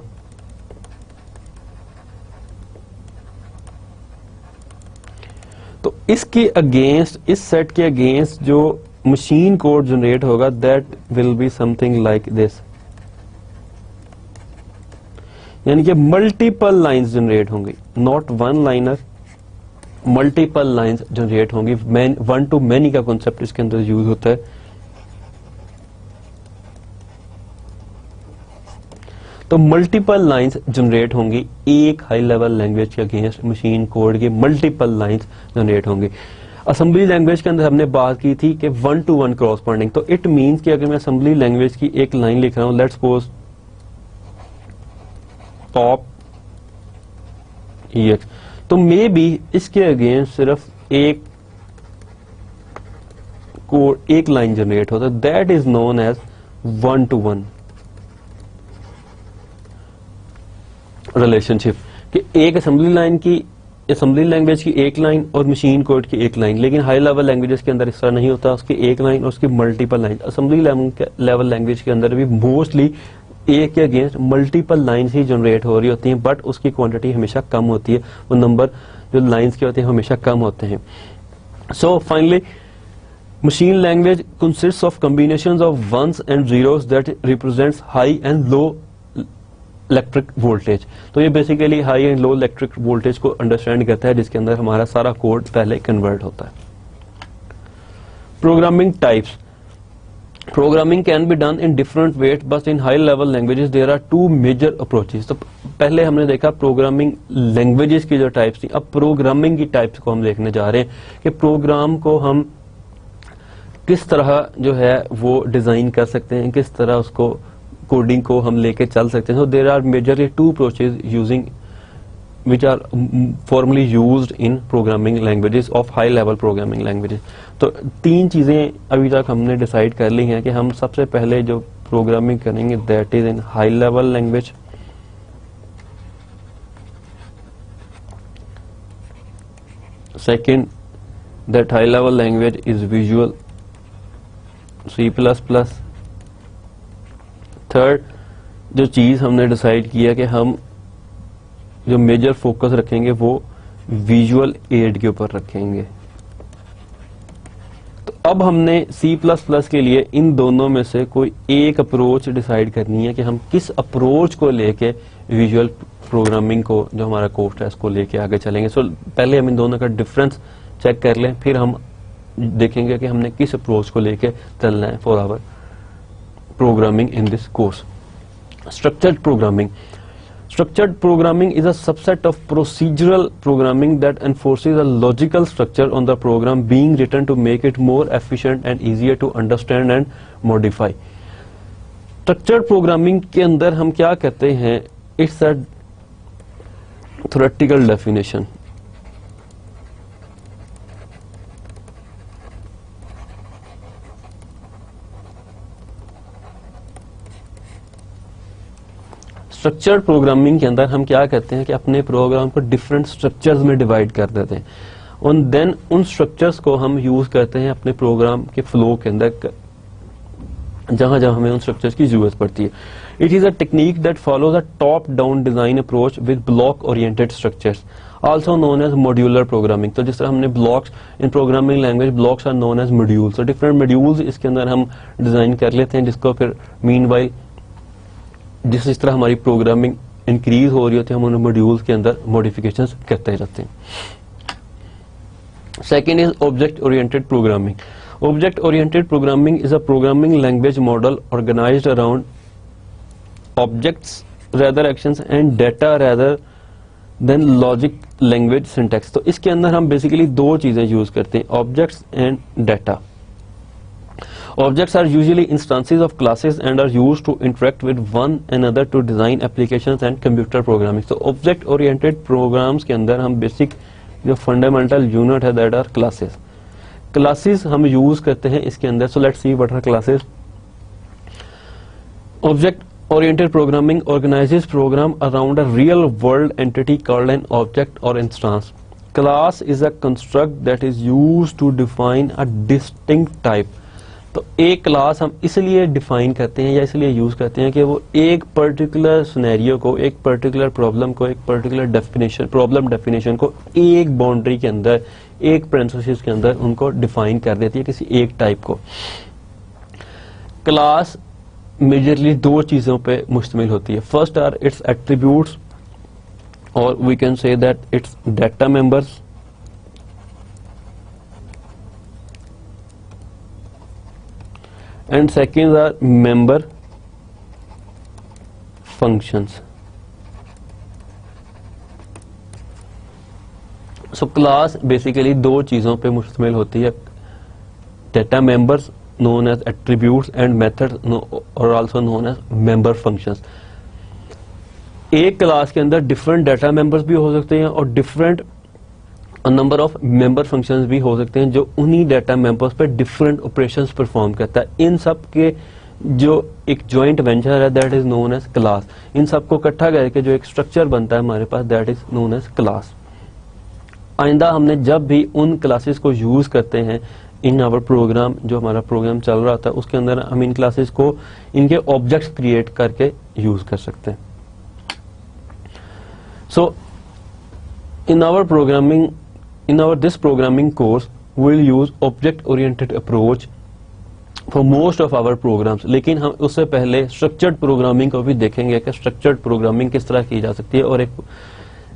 तो इसके अगेंस्ट, इस सेट के अगेंस्ट जो मशीन कोड जनरेट होगा that will be something like this. यानी कि मल्टीपल लाइंस जनरेट होंगी, not one liner, multiple lines generate होंगी। वन टू मैनी का कॉन्सेप्ट इसके अंदर यूज होता है। तो मल्टीपल लाइंस जनरेट होंगी एक हाई लेवल लैंग्वेज के अगेंस्ट मशीन कोड के मल्टीपल लाइंस जनरेट होंगी। असेंबली लैंग्वेज के अंदर हमने बात की थी कि 1-to-1 क्रॉसपॉन्डिंग, तो इट मींस कि अगर मैं असेंबली लैंग्वेज की एक लाइन लिख रहा हूं, लेट्स सपोज टॉप EX, तो मे बी इसके अगेंस्ट सिर्फ एक लाइन जनरेट होता है, that is known as 1-to-1 relationship, कि एक असेंबली लैंग्वेज की एक लाइन और मशीन कोड की एक लाइन। लेकिन हाई लेवल लैंग्वेजेस के अंदर इस तरह नहीं होता, उसकी एक लाइन और उसकी multiple line. Assembly level language के अंदर भी मोस्टली एक के अगेंस्ट मल्टीपल लाइंस ही जनरेट हो रही होती हैं, बट उसकी क्वांटिटी हमेशा कम होती है, वो नंबर जो लाइंस के होते हैं हमेशा कम होते हैं। So finally machine language consists of combinations of ones and zeros that represents high and low electric voltage. तो ये basically high and low electric voltage को अंडरस्टैंड करता है, जिसके अंदर हमारा सारा कोड पहले कन्वर्ट होता है। Programming types, programming can be done in different ways, but in high level languages there are 2 major approaches. तो पहले हमने देखा प्रोग्रामिंग लैंग्वेजेस की जो टाइप्स थी, अब प्रोग्रामिंग की टाइप्स को हम देखने जा रहे हैं कि प्रोग्राम को हम किस तरह जो है वो डिजाइन कर सकते हैं, किस तरह उसको कोडिंग को हम लेके चल सकते हैं। So there are majorly 2 approaches using which are formally used in programming languages of high level programming languages। तो 3 चीजें अभी तक हमने डिसाइड कर ली हैं कि हम सबसे पहले जो प्रोग्रामिंग करेंगे that is in high level language, second that high level language is visual C++, third जो चीज हमने डिसाइड किया कि हम जो मेजर फोकस रखेंगे वो विजुअल एड के ऊपर रखेंगे। तो अब हमने C++ के लिए इन दोनों में से कोई एक अप्रोच डिसाइड करनी है कि हम किस अप्रोच को लेके विजुअल प्रोग्रामिंग को जो हमारा कोर्स है उसको लेके आगे चलेंगे। सो पहले हम इन दोनों का डिफरेंस चेक कर लें, फिर हम देखेंगे कि हमने किस अप्रोच को लेके चलना है for our programming in this course. Structured programming, structured programming is a subset of procedural programming that enforces a logical structure on the program being written to make it more efficient and easier to understand and modify। structured programming के अंदर हम क्या कहते हैं, it's a theoretical definition। Structured programming के अंदर हम क्या कहते हैं कि अपने प्रोग्राम को डिफरेंट स्ट्रक्चर्स में डिवाइड कर देते हैं और देन उन स्ट्रक्चर्स को हम यूज करते हैं अपने प्रोग्राम के फ्लो के अंदर जहां जहां हमें उन स्ट्रक्चर्स की जरूरत पड़ती है। It is a technique that follows a top down design approach with block oriented structures also known as modular programming. तो जिस तरह हमने blocks in programming language blocks are known as modules, तो डिफरेंट मॉड्यूल्स इसके अंदर हम design कर लेते हैं, जिसको फिर मीनवाइल जिस तरह हमारी प्रोग्रामिंग इंक्रीज हो रही होती है हम उन मॉड्यूल्स के अंदर मॉडिफिकेशंस करते रहते हैं। Second is object oriented programming. Object oriented programming is a programming language model organized around objects rather actions and data rather than logic language syntax। तो इसके अंदर हम बेसिकली 2 चीजें यूज करते हैं, objects and data. Objects are usually instances of classes and are used to interact with one another to design applications and computer programming। So object oriented programs के अंदर हम basic जो fundamental unit है that are classes। Classes हम use करते हैं इसके अंदर। So let's see what are classes। Object oriented programming organizes program around a real world entity called an object or instance। Class is a construct that is used to define a distinct type। तो एक class हम इसलिए define करते हैं या इसलिए use करते हैं कि वो एक पर्टिकुलर सिनेरियो को, एक पर्टिकुलर प्रॉब्लम को, एक पर्टिकुलर डेफिनेशन प्रॉब्लम डेफिनेशन को एक बाउंड्री के अंदर, एक प्रिंसिपल के अंदर उनको डिफाइन कर देती है किसी एक टाइप को। क्लास मेजरली 2 चीजों पे मुश्तमिल होती है। फर्स्ट आर इट्स एट्रीब्यूट्स और we can say that its data members, and second are member functions. So class basically दो चीजों पे मुश्तमिल होती है, data members known as attributes and methods और also known as member functions। एक class के अंदर डिफरेंट डाटा मेंबर्स भी हो सकते हैं और different number of member functions भी हो सकते हैं जो उन्हीं डाटा मेंबर्स पे डिफरेंट ऑपरेशंस परफॉर्म करता है। इन सब के जो एक जॉइंट वेंचर है that is known as class. इन सबको इकट्ठा करके जो एक स्ट्रक्चर बनता है हमारे पास that is known as class. आइंदा हमने जब भी उन क्लासेस को यूज करते हैं इन आवर प्रोग्राम, जो हमारा प्रोग्राम चल रहा था उसके अंदर हम इन क्लासेस को इनके ऑब्जेक्ट्स क्रिएट करके यूज कर सकते हैं। So in our this programming course will use object oriented approach for most of our programs. लेकिन हम उससे पहले स्ट्रक्चर्ड प्रोग्रामिंग को भी देखेंगे कि स्ट्रक्चर्ड प्रोग्रामिंग किस तरह की जा सकती है, और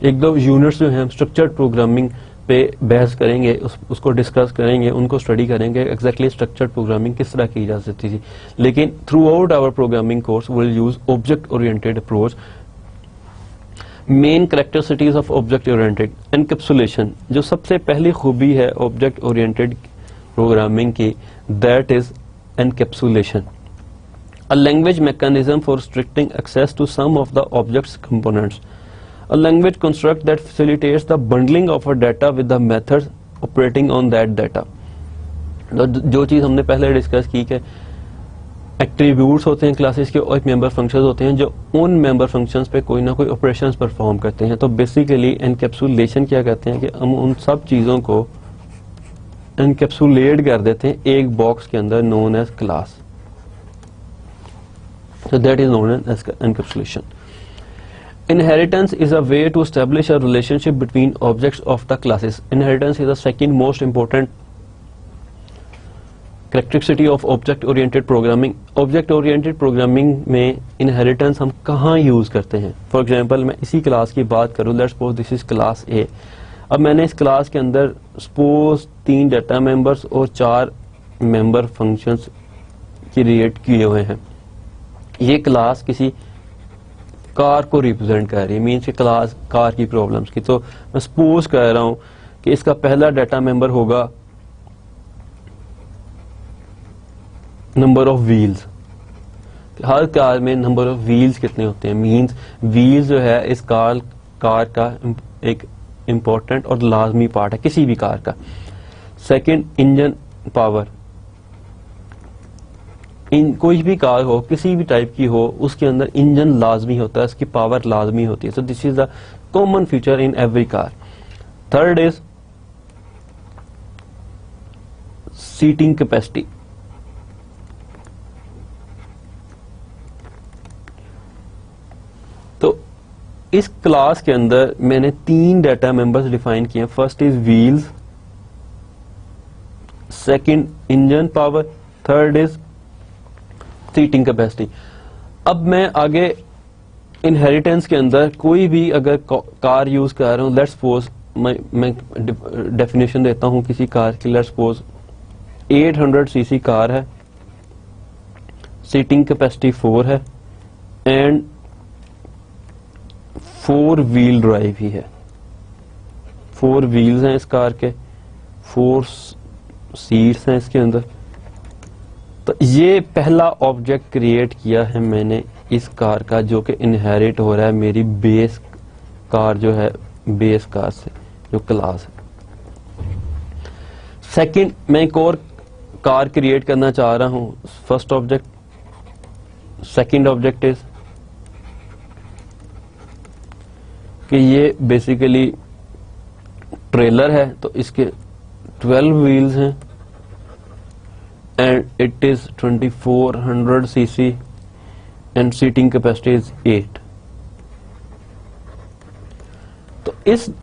एक दो यूनिट्स जो हैं हम स्ट्रक्चर्ड प्रोग्रामिंग पे बहस करेंगे, उसको डिस्कस करेंगे, उनको स्टडी करेंगे एग्जैक्टली स्ट्रक्चर्ड प्रोग्रामिंग किस तरह की जा सकती थी। लेकिन throughout our programming course will use object oriented approach. Main characteristics of object oriented encapsulation, जो सबसे पहली खूबी है ऑब्जेक्ट ओरिएंटेड प्रोग्रामिंग की, that is encapsulation, a language mechanism for restricting access to some of the objects components, a language construct that facilitates the bundling of a data with the methods operating on that data। जो चीज हमने पहले discuss की कि attributes होते हैं classes के और एक मेंबर फंक्शंस होते हैं जो उन मेंबर फंक्शंस पे कोई ना कोई ऑपरेशंस परफॉर्म करते हैं। तो बेसिकली एनकैप्सुलेशन क्या कहते हैं कि हम उन सब चीजों को एनकैप्सुलेट कर देते हैं एक बॉक्स के अंदर known as class. So that is known as encapsulation. Inheritance is a way to establish a relationship between objects of the classes. Inheritance is the second most important characteristic of object-oriented programming. Object-oriented programming में inheritance हम कहाँ use करते हैं? For example, मैं इसी class की बात करूँ, let's suppose this is class A. अब मैंने इस क्लास के अंदर suppose 3 डाटा मेंबर्स और 4 मेंबर फंक्शंस क्रिएट किए हुए हैं। ये क्लास किसी कार को रिप्रेजेंट कर रही है, मीन्स कि क्लास कार की प्रॉब्लम्स की। तो मैं सपोज कर रहा हूं कि इसका पहला डाटा मेंबर होगा number of wheels. Her car में नंबर ऑफ व्हील्स कितने होते हैं, मीन्स व्हील्स जो है इस कार का एक इंपॉर्टेंट और लाजमी पार्ट है किसी भी कार का। सेकंड, इंजन पावर, कोई भी कार हो किसी भी टाइप की हो उसके अंदर इंजन लाजमी होता है, इसकी पावर लाजमी होती है। So this is the common feature in every car. Third is seating capacity. तो इस क्लास के अंदर मैंने 3 डाटा मेंबर्स डिफाइन किए। First is wheels, second engine power, third is seating capacity. अब मैं आगे इनहेरिटेंस के अंदर कोई भी अगर कार यूज कर रहा हूं, लेट्स सपोज मैं डेफिनेशन देता हूं किसी कार की, लेट्स सपोज 800 सीसी कार है, सीटिंग कैपेसिटी 4 है एंड 4 व्हील ड्राइव ही है। 4 व्हील्स हैं इस कार के, 4 सीट्स हैं इसके अंदर। तो ये पहला ऑब्जेक्ट क्रिएट किया है मैंने इस कार का जो कि इनहेरिट हो रहा है मेरी बेस कार जो है, बेस कार से जो क्लास है। सेकंड, मैं एक और कार क्रिएट करना चाह रहा हूं। First object, second object is कि ये बेसिकली ट्रेलर है, तो इसके 12 व्हील्स हैं and it is 2400 cc and seating capacity is 8। तो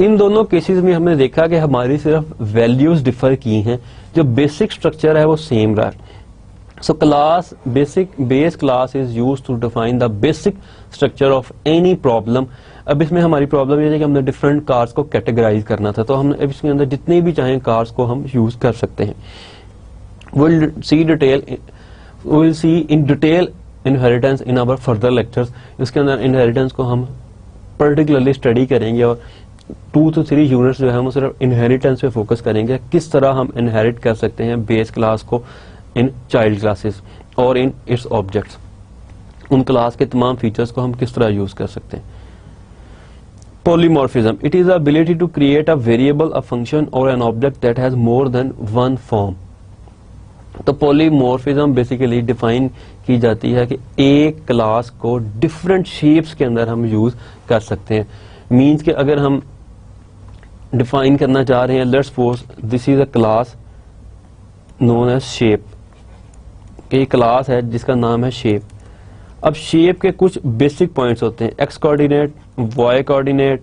इन दोनों केसेस में हमने देखा कि हमारी सिर्फ वैल्यूज डिफर की हैं, जो बेसिक स्ट्रक्चर है वो सेम रहा। So class base class is used to define the basic structure of any problem. अब इसमें हमारी प्रॉब्लम ये है कि हमने डिफरेंट कार्स को कैटेगराइज करना था, तो हम इसके अंदर जितने भी चाहें कार्स को हम यूज कर सकते हैं। We'll see in detail inheritance in our further lectures. इसके अंदर इनहेरिटेंस को हम पर्टिकुलरली स्टडी करेंगे और 2 to 3 यूनिट्स जो है हम सिर्फ इनहेरिटेंस पे फोकस करेंगे, किस तरह हम इनहेरिट कर सकते हैं बेस क्लास को इन चाइल्ड क्लासेस और इन इट्स ऑब्जेक्ट्स, उन क्लास के तमाम फीचर्स को हम किस तरह यूज कर सकते हैं। Polymorphism, it is the ability to create a variable, a function और an object that has more than one form. तो पॉलीमॉर्फिज्म बेसिकली डिफाइन की जाती है कि एक क्लास को डिफरेंट शेप्स के अंदर हम यूज कर सकते हैं। मीन्स कि अगर हम डिफाइन करना चाह रहे हैं, let's suppose this is a class known as shape, एक क्लास है जिसका नाम है शेप। अब शेप के कुछ बेसिक पॉइंट्स होते हैं, x coordinate, y coordinate.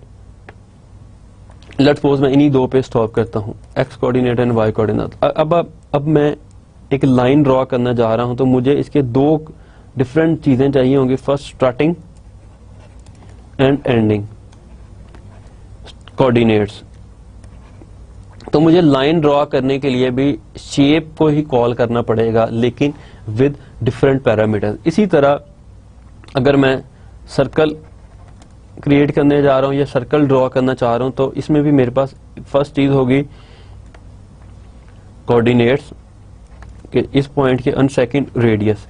Let's suppose मैं इन्हीं 2 पे स्टॉप करता हूं, x coordinate and y coordinate. अब मैं एक लाइन ड्रॉ करना चाह रहा हूं, तो मुझे इसके 2 डिफरेंट चीजें चाहिए होंगी, first starting and ending coordinates. तो मुझे लाइन ड्रॉ करने के लिए भी शेप को ही कॉल करना पड़ेगा, लेकिन विद डिफरेंट पैरामीटर्स। इसी तरह अगर मैं सर्कल क्रिएट करने जा रहा हूं या सर्कल ड्रॉ करना चाह रहा हूं, तो इसमें भी मेरे पास फर्स्ट चीज होगी कोऑर्डिनेट्स के इस पॉइंट के, और सेकंड रेडियस।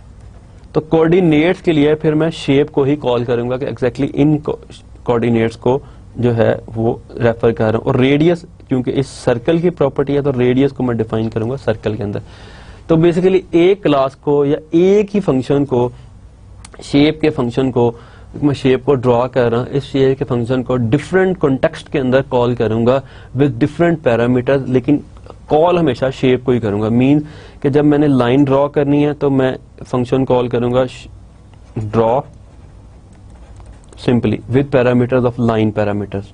तो कोऑर्डिनेट्स के लिए फिर मैं शेप को ही कॉल करूंगा कि एग्जैक्टली इन कोऑर्डिनेट्स को जो है वो रेफर कर रहा हूं। और रेडियस क्योंकि इस सर्कल की प्रॉपर्टी है, तो रेडियस को मैं डिफाइन करूंगा सर्कल के अंदर। तो बेसिकली एक क्लास को या एक ही फंक्शन को, शेप के फंक्शन को, मैं शेप को ड्रॉ कर रहा हूं, इस शेप के फंक्शन को डिफरेंट कॉन्टेक्स्ट के अंदर कॉल करूंगा विद डिफरेंट पैरामीटर्स, लेकिन कॉल हमेशा शेप को ही करूंगा। मीन कि जब मैंने लाइन ड्रॉ करनी है तो मैं फंक्शन कॉल करूंगा draw simply with parameters of line parameters.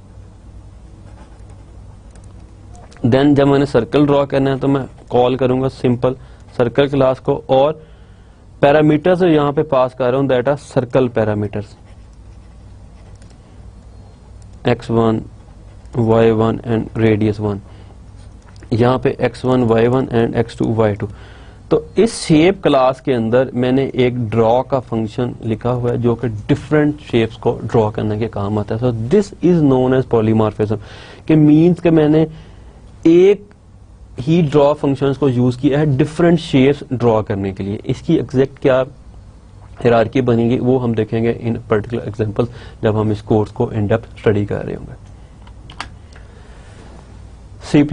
Then जब मैंने सर्कल ड्रॉ करना है तो मैं कॉल करूंगा सिंपल सर्कल क्लास को, और पैरामीटर्स यहां पे पास कर रहा हूं that are circle parameters x1 y1 and radius 1। यहां पे x1 y1 and x2 y2। तो इस शेप क्लास के अंदर मैंने एक ड्रॉ का फंक्शन लिखा हुआ है जो कि डिफरेंट शेप्स को ड्रॉ करने के काम आता है। So this is known as polymorphism, के मीन्स के मैंने एक ही ड्रॉ फंक्शंस को यूज किया है डिफरेंट शेप्स ड्रॉ करने के लिए। इसकी एग्जैक्ट क्या हायरार्की बनेगी वो हम देखेंगे इन पर्टिकुलर एग्जांपल जब हम इस कोर्स को इन डेप्थ स्टडी कर रहे होंगे। C++,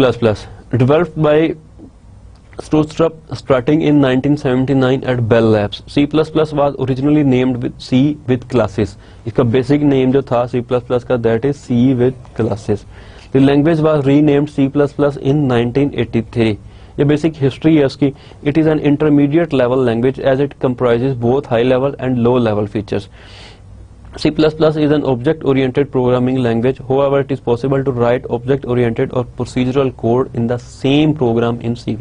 developed by Strostrup starting in 1979 at Bell Labs. C++ was originally named with C with classes. इसका basic name जो था C++ का that is C with classes. The language was renamed C++ in 1983. ये basic history है उसकी. It is an intermediate level language as it comprises both high level and low level features. C++ is an object-oriented programming language. However, it is possible to write object-oriented or procedural code in the same program in C++.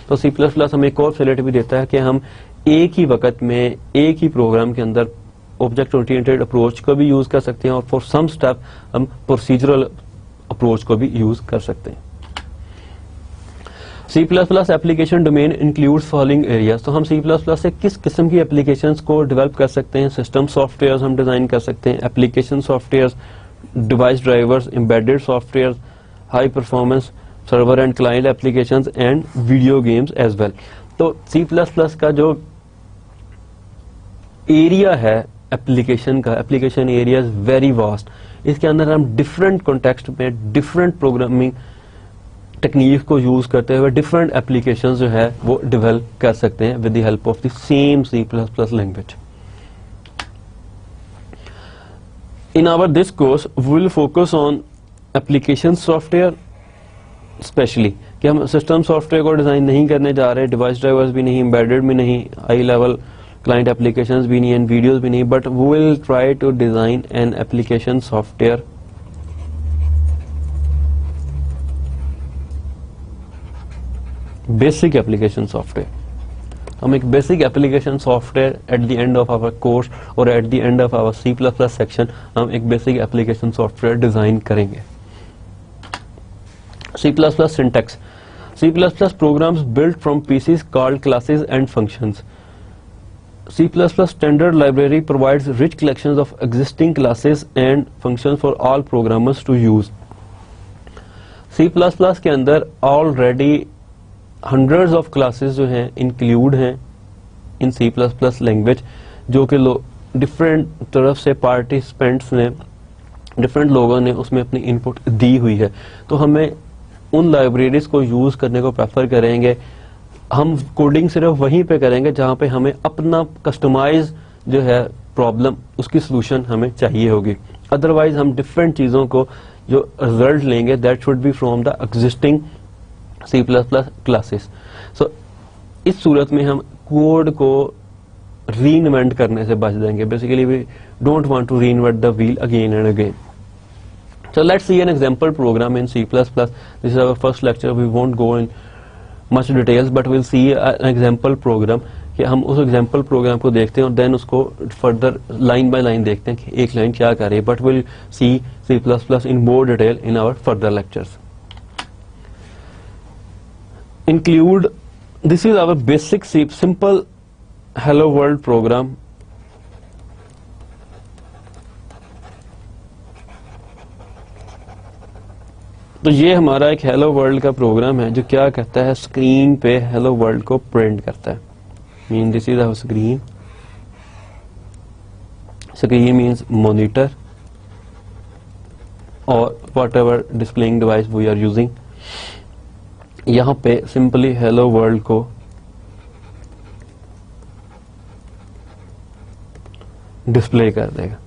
तो C++ हमें एक और facility भी देता है कि हम एक ही वक्त में एक ही प्रोग्राम के अंदर object-oriented अप्रोच को भी यूज कर सकते हैं और फॉर सम स्टेप हम procedural अप्रोच को भी यूज कर सकते हैं। C++ application domain includes following areas. तो हम C++ से किस किस्म की एप्लीकेशंस को डेवलप कर सकते हैं? सिस्टम सॉफ्टवेयर हम डिजाइन कर सकते हैं, application software, device drivers, embedded software, high performance server and client applications and video games as well. तो C++ का जो एरिया है एप्लीकेशन का, application area is very vast. इसके अंदर हम डिफरेंट कॉन्टेक्स्ट में डिफरेंट प्रोग्रामिंग टेक्निक को यूज करते हुए डिफरेंट एप्लीकेशंस जो है वो डेवलप कर सकते हैं with the help of the same C++ language. In our this course we will focus on application software specially, कि हम सिस्टम सॉफ्टवेयर को डिजाइन नहीं करने जा रहे, डिवाइस ड्राइवर्स भी नहीं, एम्बेडेड भी नहीं, हाई लेवल क्लाइंट एप्लीकेशंस भी नहीं एंड वीडियोस भी नहीं, but we will try to design an application software basic application software. हम एक basic application software at the end of our course और at the end of our C++ section हम एक basic application software design करेंगे। C++ syntax. C++ programs built from pieces called classes and functions. C++ standard library provides rich collections of existing classes and functions for all programmers to use. C++ के अंदर already hundreds of classes जो हैं include हैं इन C++ language, जो कि different तरफ से participants ने, डिफरेंट लोगों ने उसमें अपनी इनपुट दी हुई है। तो हमें उन लाइब्रेरीज को यूज करने को प्रेफर करेंगे। हम कोडिंग सिर्फ वहीं पे करेंगे जहां पे हमें अपना कस्टमाइज जो है प्रॉब्लम, उसकी सोल्यूशन हमें चाहिए होगी। अदरवाइज हम डिफरेंट चीजों को जो रिजल्ट लेंगे that should be from the existing C++ classes. So इस सूरत में हम कोड को रीइन्वेंट करने से बच जाएंगे। Basically we don't want to reinvent the wheel again and again. So let's see an example program in C++. This is our first lecture. We won't go in much details, but we'll see an example program. कि हम उस example program को देखते हैं और then उसको further line by line देखते हैं कि एक line क्या कर रही है. But we'll see C++ in more detail in our further lectures. Include. This is our basic simple hello world program. तो ये हमारा एक हेलो वर्ल्ड का प्रोग्राम है जो क्या करता है, स्क्रीन पे हेलो वर्ल्ड को प्रिंट करता है। Mean this is our screen. Screen means monitor और whatever displaying device we are using. यहां पे सिंपली हेलो वर्ल्ड को डिस्प्ले कर देगा।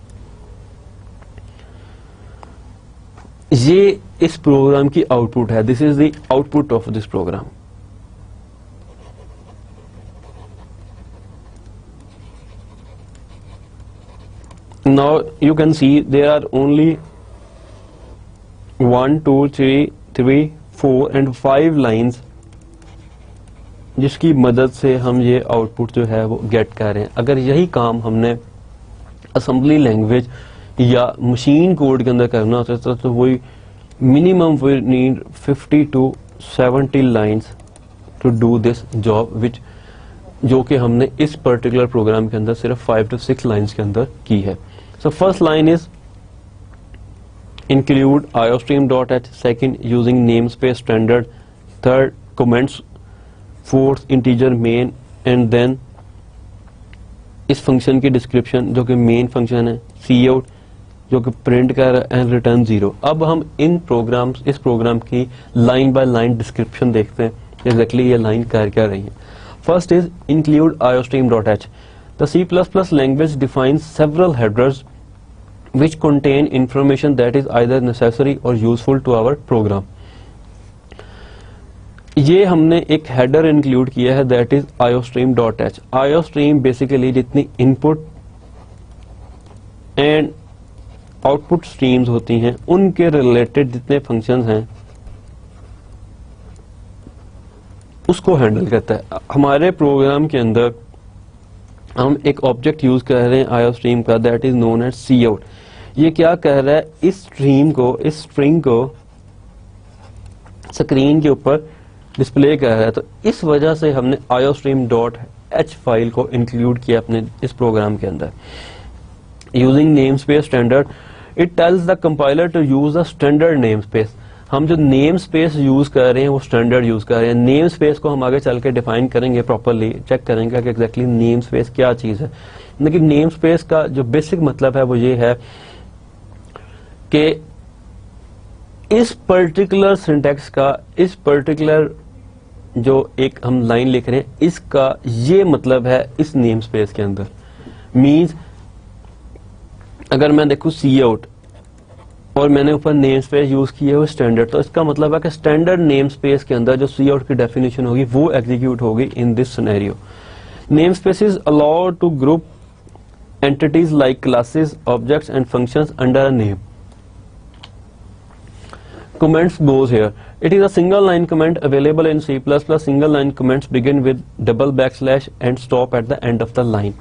ये इस प्रोग्राम की आउटपुट है। This is the output of this program. Now you can see there are only 1 2 3 3 4 and 5 lines जिसकी मदद से हम ये आउटपुट जो है वो गेट कर रहे हैं। अगर यही काम हमने असेंबली लैंग्वेज या मशीन कोड के अंदर करना होता है तो वही minimum we need 50 to 70 lines to do this job, which जो कि हमने इस पर्टिकुलर प्रोग्राम के अंदर सिर्फ 5 to 6 लाइन्स के अंदर की है। So first line is include iostream.h, second using namespace standard, third comments, fourth integer main, and then इस फंक्शन की डिस्क्रिप्शन जो कि मेन फंक्शन है, cout जो कि प्रिंट कर रहा है एंड रिटर्न 0। अब हम इन प्रोग्राम्स, इस प्रोग्राम की लाइन बाय लाइन डिस्क्रिप्शन देखते हैं एग्जैक्टली ये लाइन कर क्या रही है। First is include iostream.h. The C++ language defines several headers which contain information that is either necessary or useful to our program. ये हमने एक हेडर इंक्लूड किया है that is iostream.h. iostream basically जितनी इनपुट एंड आउटपुट स्ट्रीम्स होती हैं उनके related जितने फंक्शंस हैं उसको हैंडल करता है। हमारे प्रोग्राम के अंदर हम एक ऑब्जेक्ट यूज कर रहे हैं iostream का that is known as cout। ये क्या कह रहा है, इस स्ट्रीम को, इस स्ट्रिंग को स्क्रीन के ऊपर डिस्प्ले कर रहा है। तो इस वजह से हमने iostream.h फाइल को इंक्लूड किया अपने इस प्रोग्राम के अंदर। Using name space standard, it tells the compiler to use the standard name space. हम जो नेम स्पेस यूज कर रहे हैं वो स्टैंडर्ड यूज कर रहे हैं। नेम स्पेस को हम आगे चल के डिफाइन करेंगे प्रॉपरली, चेक करेंगे कि एग्जैक्टली नेम स्पेस क्या चीज है। लेकिन नेम स्पेस का जो बेसिक मतलब है वो ये है कि इस पर्टिकुलर सिंटैक्स का, इस पर्टिकुलर जो एक हम लाइन लिख रहे हैं इसका ये मतलब है इस नेम स्पेस के अंदर। मींस अगर मैं देखूं cout और मैंने ऊपर नेम स्पेस यूज की है वो स्टैंडर्ड, तो इसका मतलब है कि स्टैंडर्ड नेम स्पेस के अंदर जो cout की डेफिनेशन होगी वो एग्जीक्यूट होगी in this scenario. Name spaces allow to group entities like classes, objects and functions under a name. Comments goes here. It is a single line comment available in C++. Single line comments begin with double backslash and stop at the end of the line.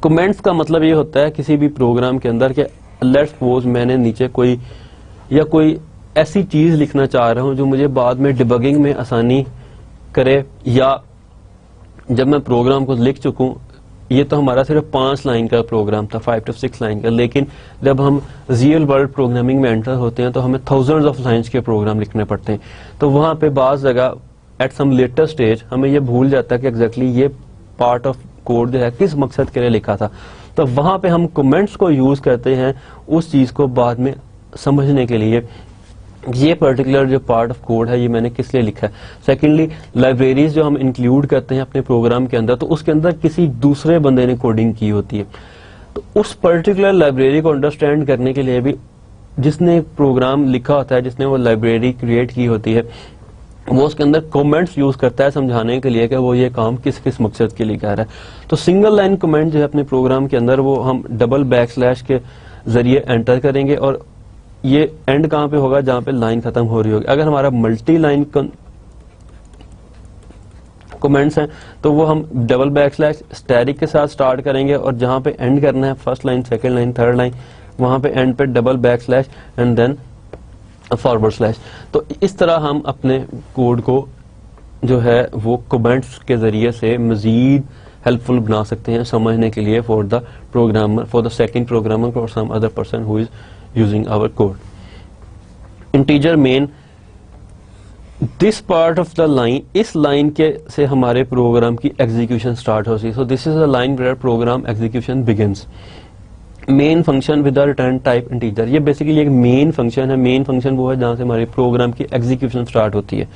Comments का मतलब ये होता है किसी भी programme के अंदर कि लेट्स सपोज मैंने नीचे कोई ऐसी चीज लिखना चाह रहा हूं जो मुझे बाद में डिबगिंग में आसानी करे, या जब मैं प्रोग्राम को लिख चुकूं ये तो हमारा सिर्फ 5 लाइन का प्रोग्राम था, 5 to 6 लाइन का, लेकिन जब हम रियल वर्ल्ड प्रोग्रामिंग में एंटर होते हैं तो हमें थाउजेंड्स ऑफ लाइंस के प्रोग्राम लिखने पड़ते हैं। तो वहां पे बाज जगह एट सम लेटर स्टेज हमें ये भूल जाता है कि एग्जैक्टली ये पार्ट ऑफ कोड जो है किस मकसद के लिए लिखा था। तो वहां पे हम कमेंट्स को यूज करते हैं उस चीज को बाद में समझने के लिए, ये पर्टिकुलर जो पार्ट ऑफ कोड है ये मैंने किस लिए लिखा है। सेकेंडली, लाइब्रेरीज जो हम इंक्लूड करते हैं अपने प्रोग्राम के अंदर, तो उसके अंदर किसी दूसरे बंदे ने कोडिंग की होती है, तो उस पर्टिकुलर लाइब्रेरी को अंडरस्टैंड करने के लिए भी जिसने प्रोग्राम लिखा होता है, जिसने वो लाइब्रेरी क्रिएट की होती है, वो उसके अंदर कमेंट्स यूज करता है समझाने के लिए कि वो ये काम किस किस मकसद के लिए कर रहा है। तो सिंगल लाइन कमेंट जो है अपने प्रोग्राम के अंदर वो हम डबल बैकस्लैश के जरिए एंटर करेंगे, और ये एंड कहां पे होगा, जहां पे लाइन खत्म हो रही होगी। अगर हमारा मल्टी लाइन कमेंट्स हैं तो वो हम डबल बैकस्लैश स्टैटिक के साथ स्टार्ट करेंगे, और जहां पे एंड करना है, first line, second line, third line, वहां पे एंड पे double backslash and then forward slash. तो इस तरह हम अपने कोड को जो है वो कमेंट्स के जरिए से मजीद हेल्पफुल बना सकते हैं समझने के लिए for the programmer, for the second programmer, for some other person who is using our code. Integer main, this part of the line, इस लाइन के से हमारे प्रोग्राम की एग्जीक्यूशन स्टार्ट होती है। So this is a line where program execution begins. Main function with the return type integer, ये basically एक main function है। मेन फंक्शन वो है जहां से हमारे प्रोग्राम की एग्जीक्यूशन स्टार्ट होती है,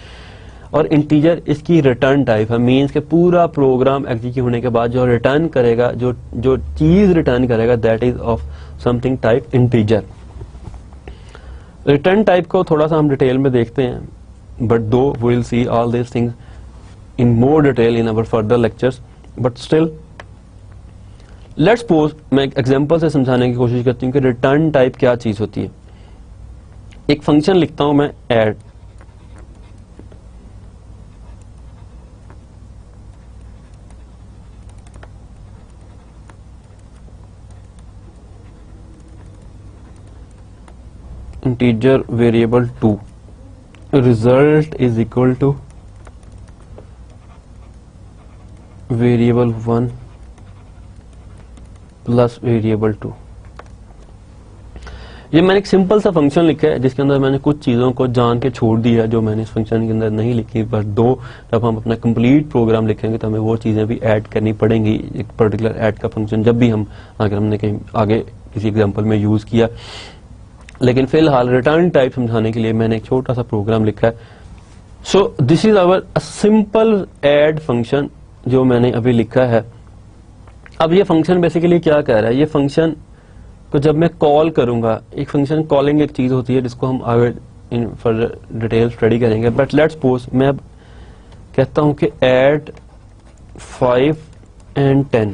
और इंटीजर इसकी रिटर्न टाइप है। मीन्स के पूरा प्रोग्राम एग्जीक्यूट होने के बाद जो रिटर्न करेगा, जो चीज रिटर्न करेगा, that is of something type integer. Return type को थोड़ा सा हम डिटेल में देखते हैं, but though we will see all this things in more detail in our further lectures, but still let's suppose, मैं एक एग्जांपल से समझाने की कोशिश करती हूँ कि रिटर्न टाइप क्या चीज होती है। एक फंक्शन लिखता हूं मैं add, integer variable 2, result is equal two variable 1 plus variable 2। ये मैंने एक सिंपल सा फंक्शन लिखा है जिसके अंदर मैंने कुछ चीजों को जान के छोड़ दिया जो मैंने इस फंक्शन के अंदर नहीं लिखी, पर जब हम अपना कंप्लीट प्रोग्राम लिखेंगे तो हमें वो चीजें भी ऐड करनी पड़ेंगी। एक पर्टिकुलर ऐड का फंक्शन जब भी अगर हमने कहीं आगे किसी एग्जांपल में यूज किया, लेकिन फिलहाल रिटर्न टाइप समझाने के लिए मैंने एक छोटा सा प्रोग्राम लिखा है। So this is our simple add function जो मैंने अभी लिखा है। अब ये फंक्शन बेसिकली क्या कह रहा है, ये फंक्शन को जब मैं कॉल करूंगा, एक फंक्शन कॉलिंग एक चीज होती है जिसको हम आगे इन फर्दर डिटेल स्टडी करेंगे, बट लेट्स सपोज मैं अब कहता हूं कि ऐड 5 and 10।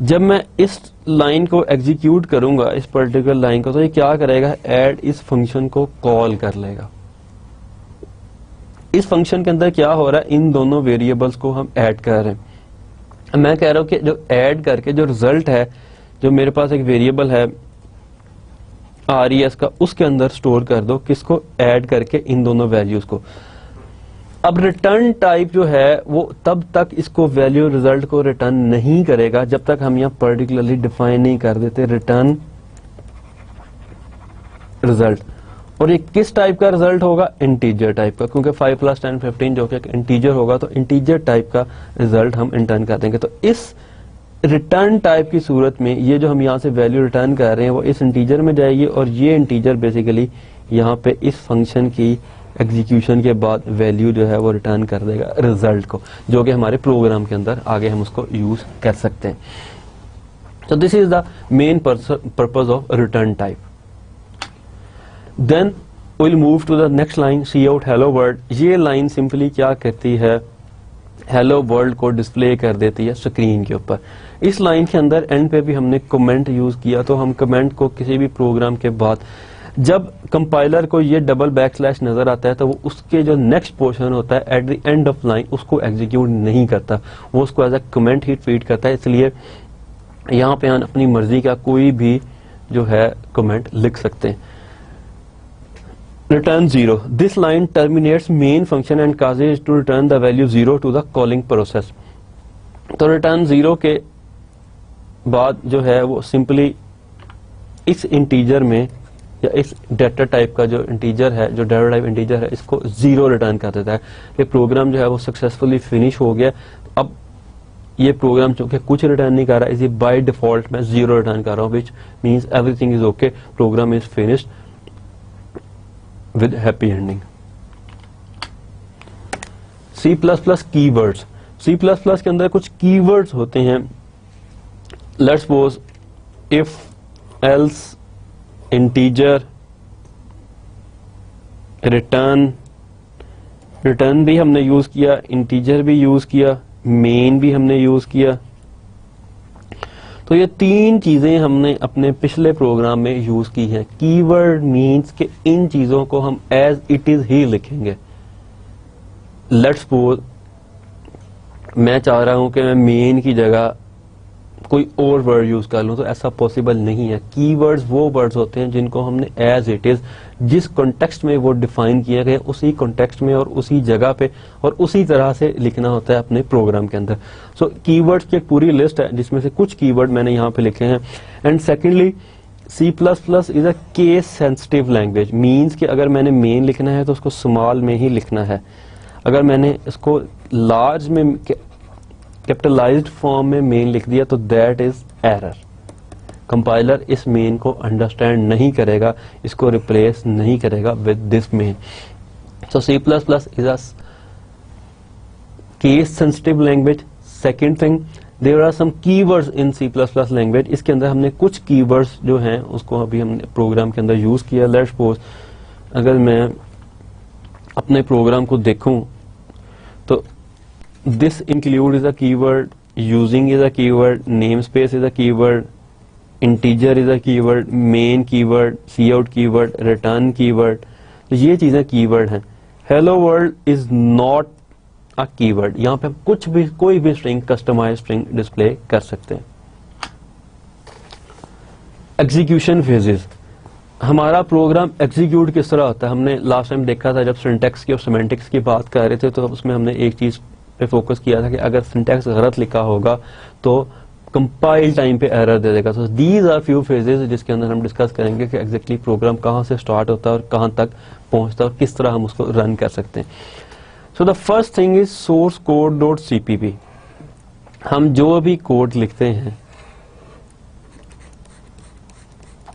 जब मैं इस लाइन को एग्जीक्यूट करूंगा, इस पर्टिकुलर लाइन को, तो ये क्या करेगा, ऐड इस फंक्शन को कॉल कर लेगा। इस फंक्शन के अंदर क्या हो रहा है, इन दोनों वेरिएबल्स को हम ऐड कर रहे हैं। मैं कह रहा हूं कि जो ऐड करके जो रिजल्ट है, जो मेरे पास एक वेरिएबल है RES का, उसके अंदर स्टोर कर दो, किसको, ऐड करके इन दोनों वैल्यूज को। अब रिटर्न टाइप जो है वो तब तक इसको वैल्यू रिजल्ट को रिटर्न नहीं करेगा जब तक हम यहाँ पर्टिकुलरली डिफाइन नहीं कर देते रिटर्न रिजल्ट। और ये किस टाइप का रिजल्ट होगा, इंटीजर टाइप का, क्योंकि 5 + 10 15 जो कि इंटीजर होगा, तो इंटीजर टाइप का रिजल्ट हम रिटर्न कर देंगे। तो इस रिटर्न टाइप की सूरत में ये जो हम यहाँ से वैल्यू रिटर्न कर रहे हैं वो इस इंटीजर में जाएगी, और ये इंटीजर बेसिकली यहाँ पे इस फंक्शन की एग्जीक्यूशन के बाद वैल्यू जो है वो रिटर्न कर देगा रिजल्ट को, जो कि हमारे प्रोग्राम के अंदर आगे हम उसको यूज कर सकते हैं। So this is the main purpose of return type. Then we'll move to the next line, cout hello world. ये लाइन सिंपली क्या कहती है, हेलो वर्ल्ड को डिस्प्ले कर देती है स्क्रीन के ऊपर। इस लाइन के अंदर एंड पे भी हमने कमेंट यूज किया, तो हम कमेंट को किसी भी प्रोग्राम के बाद जब कंपाइलर को ये डबल बैकस्लैश नजर आता है तो वो उसके जो नेक्स्ट पोर्शन होता है at the end of line उसको एग्जीक्यूट नहीं करता, वो उसको एज अ कमेंट ही ट्रीट करता है। इसलिए यहाँ पे हम अपनी मर्जी का कोई भी जो है कमेंट लिख सकते हैं। Return 0. This line terminates main function and causes to return the value 0 to the calling process. तो return 0 के बाद जो है वो सिंपली इस इंटीजर में या इस डाटा टाइप का जो इंटीजर है, जो डाटा टाइप इंटीजर है, इसको 0 रिटर्न कर देता है। ये प्रोग्राम जो है वो सक्सेसफुली फिनिश हो गया। अब ये प्रोग्राम चूंकि कुछ रिटर्न नहीं कर रहा है, इसे बाय डिफॉल्ट मैं 0 रिटर्न कर रहा हूँ, which means everything is okay, program is finished with happy ending. C++ keywords. C++ के अंदर कुछ कीवर्ड्स होते हैं। Let's suppose if, else, integer, return. Return भी हमने यूज किया, इंटीजर भी यूज किया, मेन भी हमने यूज किया। तो ये 3 चीजें हमने अपने पिछले प्रोग्राम में यूज की हैं। कीवर्ड मीन्स कि इन चीजों को हम एज इट इज ही लिखेंगे। लेट्स सपोज मैं चाह रहा हूं कि मैं मेन की जगह कोई और वर्ड यूज कर लूं, तो ऐसा पॉसिबल नहीं है। कीवर्ड्स वो वर्ड्स होते हैं जिनको हमने एज इट इज, जिस कॉन्टेक्स्ट में वो डिफाइन किया गया, उसी कॉन्टेक्स्ट में और उसी जगह पे और उसी तरह से लिखना होता है अपने प्रोग्राम के अंदर। सो कीवर्ड्स की एक पूरी लिस्ट है जिसमें से कुछ कीवर्ड मैंने यहाँ पे लिखे हैं। And secondly, C++ is a case sensitive language, means कि अगर मैंने मेन लिखना है तो उसको स्मॉल में ही लिखना है। अगर मैंने इसको लार्ज में, कैपिटलाइज्ड फॉर्म में मेन लिख दिया तो दैट इज एरर। कंपाइलर इस मेन को अंडरस्टैंड नहीं करेगा, इसको रिप्लेस नहीं करेगा with this main. So C++ is a case sensitive language. Second thing, there are some keywords in C++ language. इसके अंदर हमने कुछ कीवर्ड्स जो हैं उसको अभी हमने प्रोग्राम के अंदर यूज किया। लेट्स सपोज अगर मैं अपने प्रोग्राम को देखूं तो this include is a keyword, using is a keyword, namespace is a keyword, integer is a keyword, main keyword, cout keyword, return keyword। तो ये चीजें कीवर्ड हैं। hello world is not a keyword। यहाँ पे हम कुछ भी, कोई भी स्ट्रिंग, कस्टमाइज स्ट्रिंग डिस्प्ले कर सकते हैं। Execution phases. हमारा प्रोग्राम एग्जीक्यूट किस तरह होता है, हमने लास्ट टाइम देखा था जब सिंटैक्स की और सिमेंटिक्स की बात कर रहे थे, तो उसमें हमने एक चीज पे फोकस किया था कि अगर सिंटैक्स गलत लिखा होगा तो कंपाइल टाइम पे एरर दे देगा। So these are few phases जिसके अंदर हम डिस्कस करेंगे कि एग्जैक्टली प्रोग्राम कहाँ से स्टार्ट होता है और कहाँ तक पहुंचता है और किस तरह हम उसको रन कर सकते हैं। So the first thing is source code dot CPP। हम जो भी कोड लिखते हैं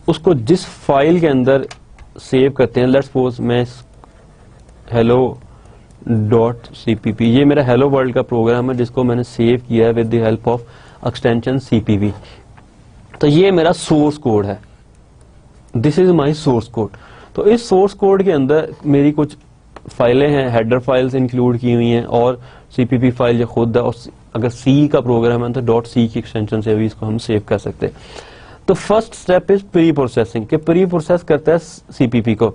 उसको जिस फाइल के अंदर सेव करते हैं, लेट्स सपोज मैं hello.cpp, ये मेरा हेलो वर्ल्ड का प्रोग्राम है जिसको मैंने सेव किया है with the help of extension CPP। तो ये मेरा सोर्स कोड है, this is my source code. तो इस सोर्स कोड के अंदर मेरी कुछ फाइलें हैं, हेडर फाइल्स इंक्लूड की हुई हैं और CPP फाइल ये खुद है, और अगर C का प्रोग्राम है तो .c की एक्सटेंशन से भी इसको हम सेव कर सकते हैं। तो first step is pre processing, के प्री प्रोसेस करता है CPP को।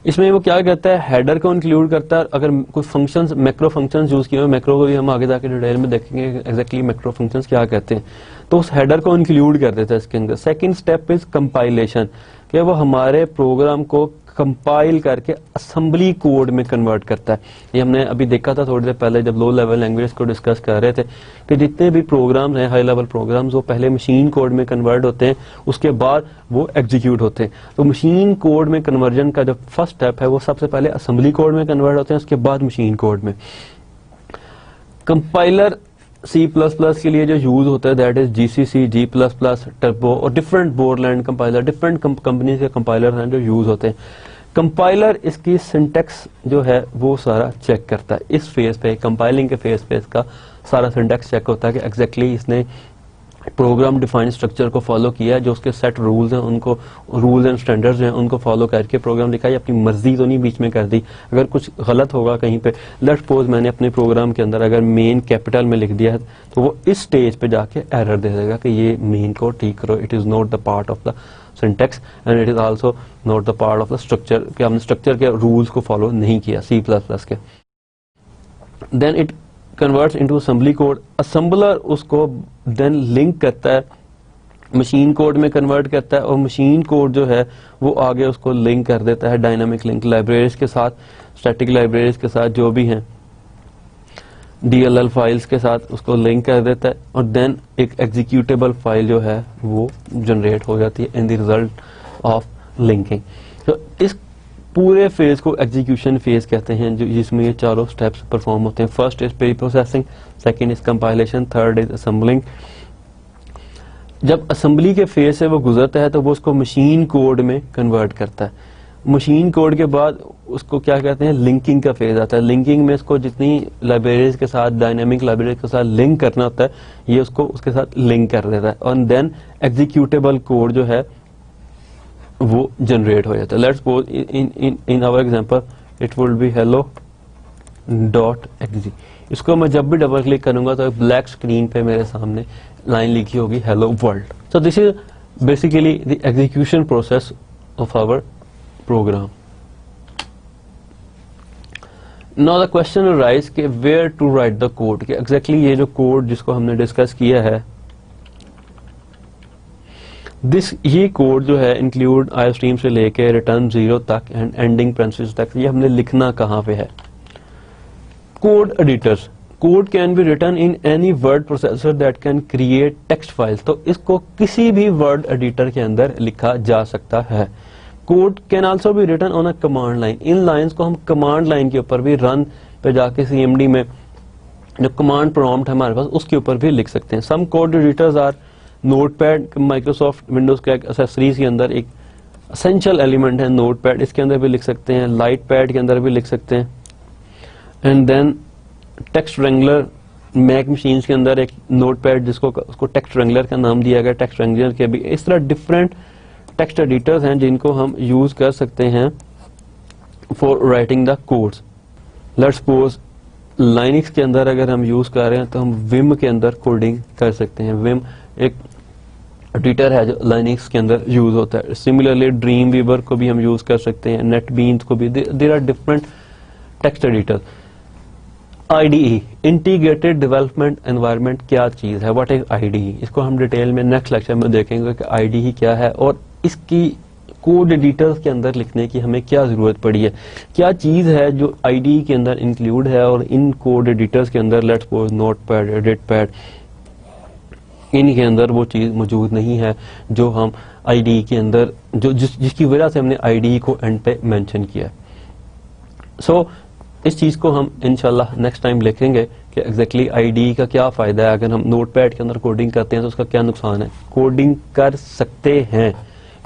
इसमें वो क्या करता है, हेडर को इंक्लूड करता है। अगर कोई फंक्शंस, मैक्रो फंक्शंस यूज किए हुए, मैक्रो को भी हम आगे जाके डिटेल में देखेंगे एग्जैक्टली मैक्रो फंक्शंस क्या कहते हैं, तो उस हेडर को इंक्लूड कर देता है इसके अंदर। सेकंड स्टेप इज कंपाइलेशन, कि वो हमारे प्रोग्राम को कंपाइल करके असेंबली कोड में कन्वर्ट करता है। ये हमने अभी देखा था थोड़ी देर पहले जब लो लेवल लैंग्वेज को डिस्कस कर रहे थे कि जितने भी प्रोग्राम्स हैं, हाई लेवल प्रोग्राम्स, वो पहले मशीन कोड में कन्वर्ट होते हैं, उसके बाद वो एग्जीक्यूट होते हैं। तो मशीन कोड में कन्वर्जन का जो फर्स्ट स्टेप है वो सबसे पहले असेंबली कोड में कन्वर्ट होते हैं, उसके बाद मशीन कोड में। कंपाइलर C++ के लिए जो यूज होता है that is GCC, G++, turbo और different Borland compiler, different company के कंपाइलर हैं जो यूज होते हैं। कंपाइलर इसकी सिंटैक्स जो है वो सारा चेक करता है। इस फेज पे, कंपाइलिंग के फेज पे इसका सारा सिंटैक्स चेक होता है कि एग्जैक्टली इसने प्रोग्राम डिफाइंड स्ट्रक्चर को फॉलो किया है, जो उसके सेट रूल्स हैं उनको, रूल्स एंड स्टैंडर्ड्स हैं उनको फॉलो करके प्रोग्राम लिखा है, अपनी मर्जी तो नहीं बीच में कर दी। अगर कुछ गलत होगा कहीं पे, लेट्स सपोज मैंने अपने प्रोग्राम के अंदर अगर मेन कैपिटल में लिख दिया है तो वो इस स्टेज पे जाके एरर दे देगा कि ये मेन को ठीक करो, it is not the part of the syntax and it is also not the part of the structure, कि हमने स्ट्रक्चर के रूल्स को फॉलो नहीं किया C++ के। Then it converts into assembly code. Assembler उसको देन लिंक करता है, मशीन कोड में कन्वर्ट करता है, और मशीन कोड जो है वो आगे उसको लिंक कर देता है डायनामिक लिंक लाइब्रेरीज के साथ, स्टैटिक लाइब्रेरीज के साथ जो भी हैं। DLL फाइल्स के साथ उसको लिंक कर देता है और देन एक एग्जीक्यूटेबल फाइल जो है वो जनरेट हो जाती है in the result of linking. तो इस पूरे फेज को एग्जीक्यूशन फेज कहते हैं, जो जिसमें ये चारों स्टेप्स परफॉर्म होते हैं। First is pre processing, second is compilation, third is assembling. जब असेंबली के फेज से वो गुजरता है तो वो उसको मशीन कोड में कन्वर्ट करता है। मशीन कोड के बाद उसको क्या कहते हैं, लिंकिंग का फेज आता है। लिंकिंग में इसको जितनी लाइब्रेरीज के साथ, डायनेमिक लाइब्रेरीज के साथ लिंक करना होता है, ये उसको उसके साथ लिंक कर देता है और देन एग्जीक्यूटेबल कोड जो है वो जनरेट हो जाता है। Let's suppose in our example it will be hello.exe। इसको मैं जब भी डबल क्लिक करूंगा तो ब्लैक स्क्रीन पे मेरे सामने लाइन लिखी होगी hello world. So this is basically the execution process of our program. Now the question arise कि where to write the code, कि एग्जैक्टली ये जो कोड जिसको हमने डिस्कस किया है, ये कोड जो है इंक्लूड आईओस्ट्रीम से लेके रिटर्न 0 तक एंड एंडिंग पैरेंथेसिस तक, ये हमने लिखना कहाँ पे है। Code editors, code can be written in any word processor that can create text files, तो इसको किसी भी वर्ड एडिटर के अंदर लिखा जा सकता है। Code can also be written on a command line, इन लाइंस को हम कमांड लाइन के ऊपर भी रन पे जाके CMD में जो कमांड प्रॉम्प्ट है हमारे पास उसके ऊपर भी लिख सकते हैं। Some code editors are Notepad, Microsoft Windows के एक्सेसरीज के अंदर एक एसेंशियल एलिमेंट है नोटपैड, इसके अंदर भी लिख सकते हैं। लाइट पैड के अंदर भी लिख सकते हैं। And then TextWrangler, Mac machines के अंदर एक नोटपैड जिसको उसको टेक्स्ट रेंगुलर का नाम दिया गया, टेक्स्ट रेंगुलर के भी इस तरह डिफरेंट टेक्स्ट एडिटर्स हैं जिनको हम यूज कर सकते हैं for writing the codes. Let's suppose Linux के अंदर अगर हम यूज कर रहे हैं तो हम विम के अंदर कोडिंग कर सकते हैं। विम एक एडिटर है जो लाइनिक्स के अंदर यूज होता है। सिमिलरली ड्रीम वीवर को भी हम यूज कर सकते हैं, नेटबीन्स को भी। There are different text editor. IDE, integrated development environment, क्या चीज है, व्हाट इज IDE, इसको हम डिटेल में नेक्स्ट लेक्चर में देखेंगे कि IDE क्या है और इसकी कोड एडिटर्स के अंदर लिखने की हमें क्या जरूरत पड़ी है, क्या चीज है जो IDE के अंदर इंक्लूड है और इन कोड एडिटर्स के अंदर लेट्स सपोज नोटपैड, एडिटपैड, इनके अंदर वो चीज मौजूद नहीं है जो हम IDE के अंदर जो जिसकी वजह से हमने IDE को एंड पे मेंशन किया। सो इस चीज को हम इंशाल्लाह नेक्स्ट टाइम लिखेंगे कि एग्जैक्टली IDE का क्या फायदा है। अगर हम नोटपैड के अंदर कोडिंग करते हैं तो उसका क्या नुकसान है। कोडिंग कर सकते हैं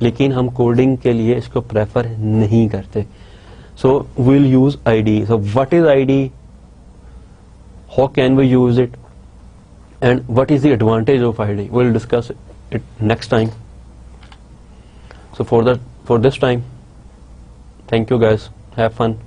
लेकिन हम कोडिंग के लिए इसको प्रेफर नहीं करते। सो we'll use IDE. So what is IDE? How can we use it? And what is the advantage of IDE? We'll discuss it next time. So for this time, thank you guys. Have fun.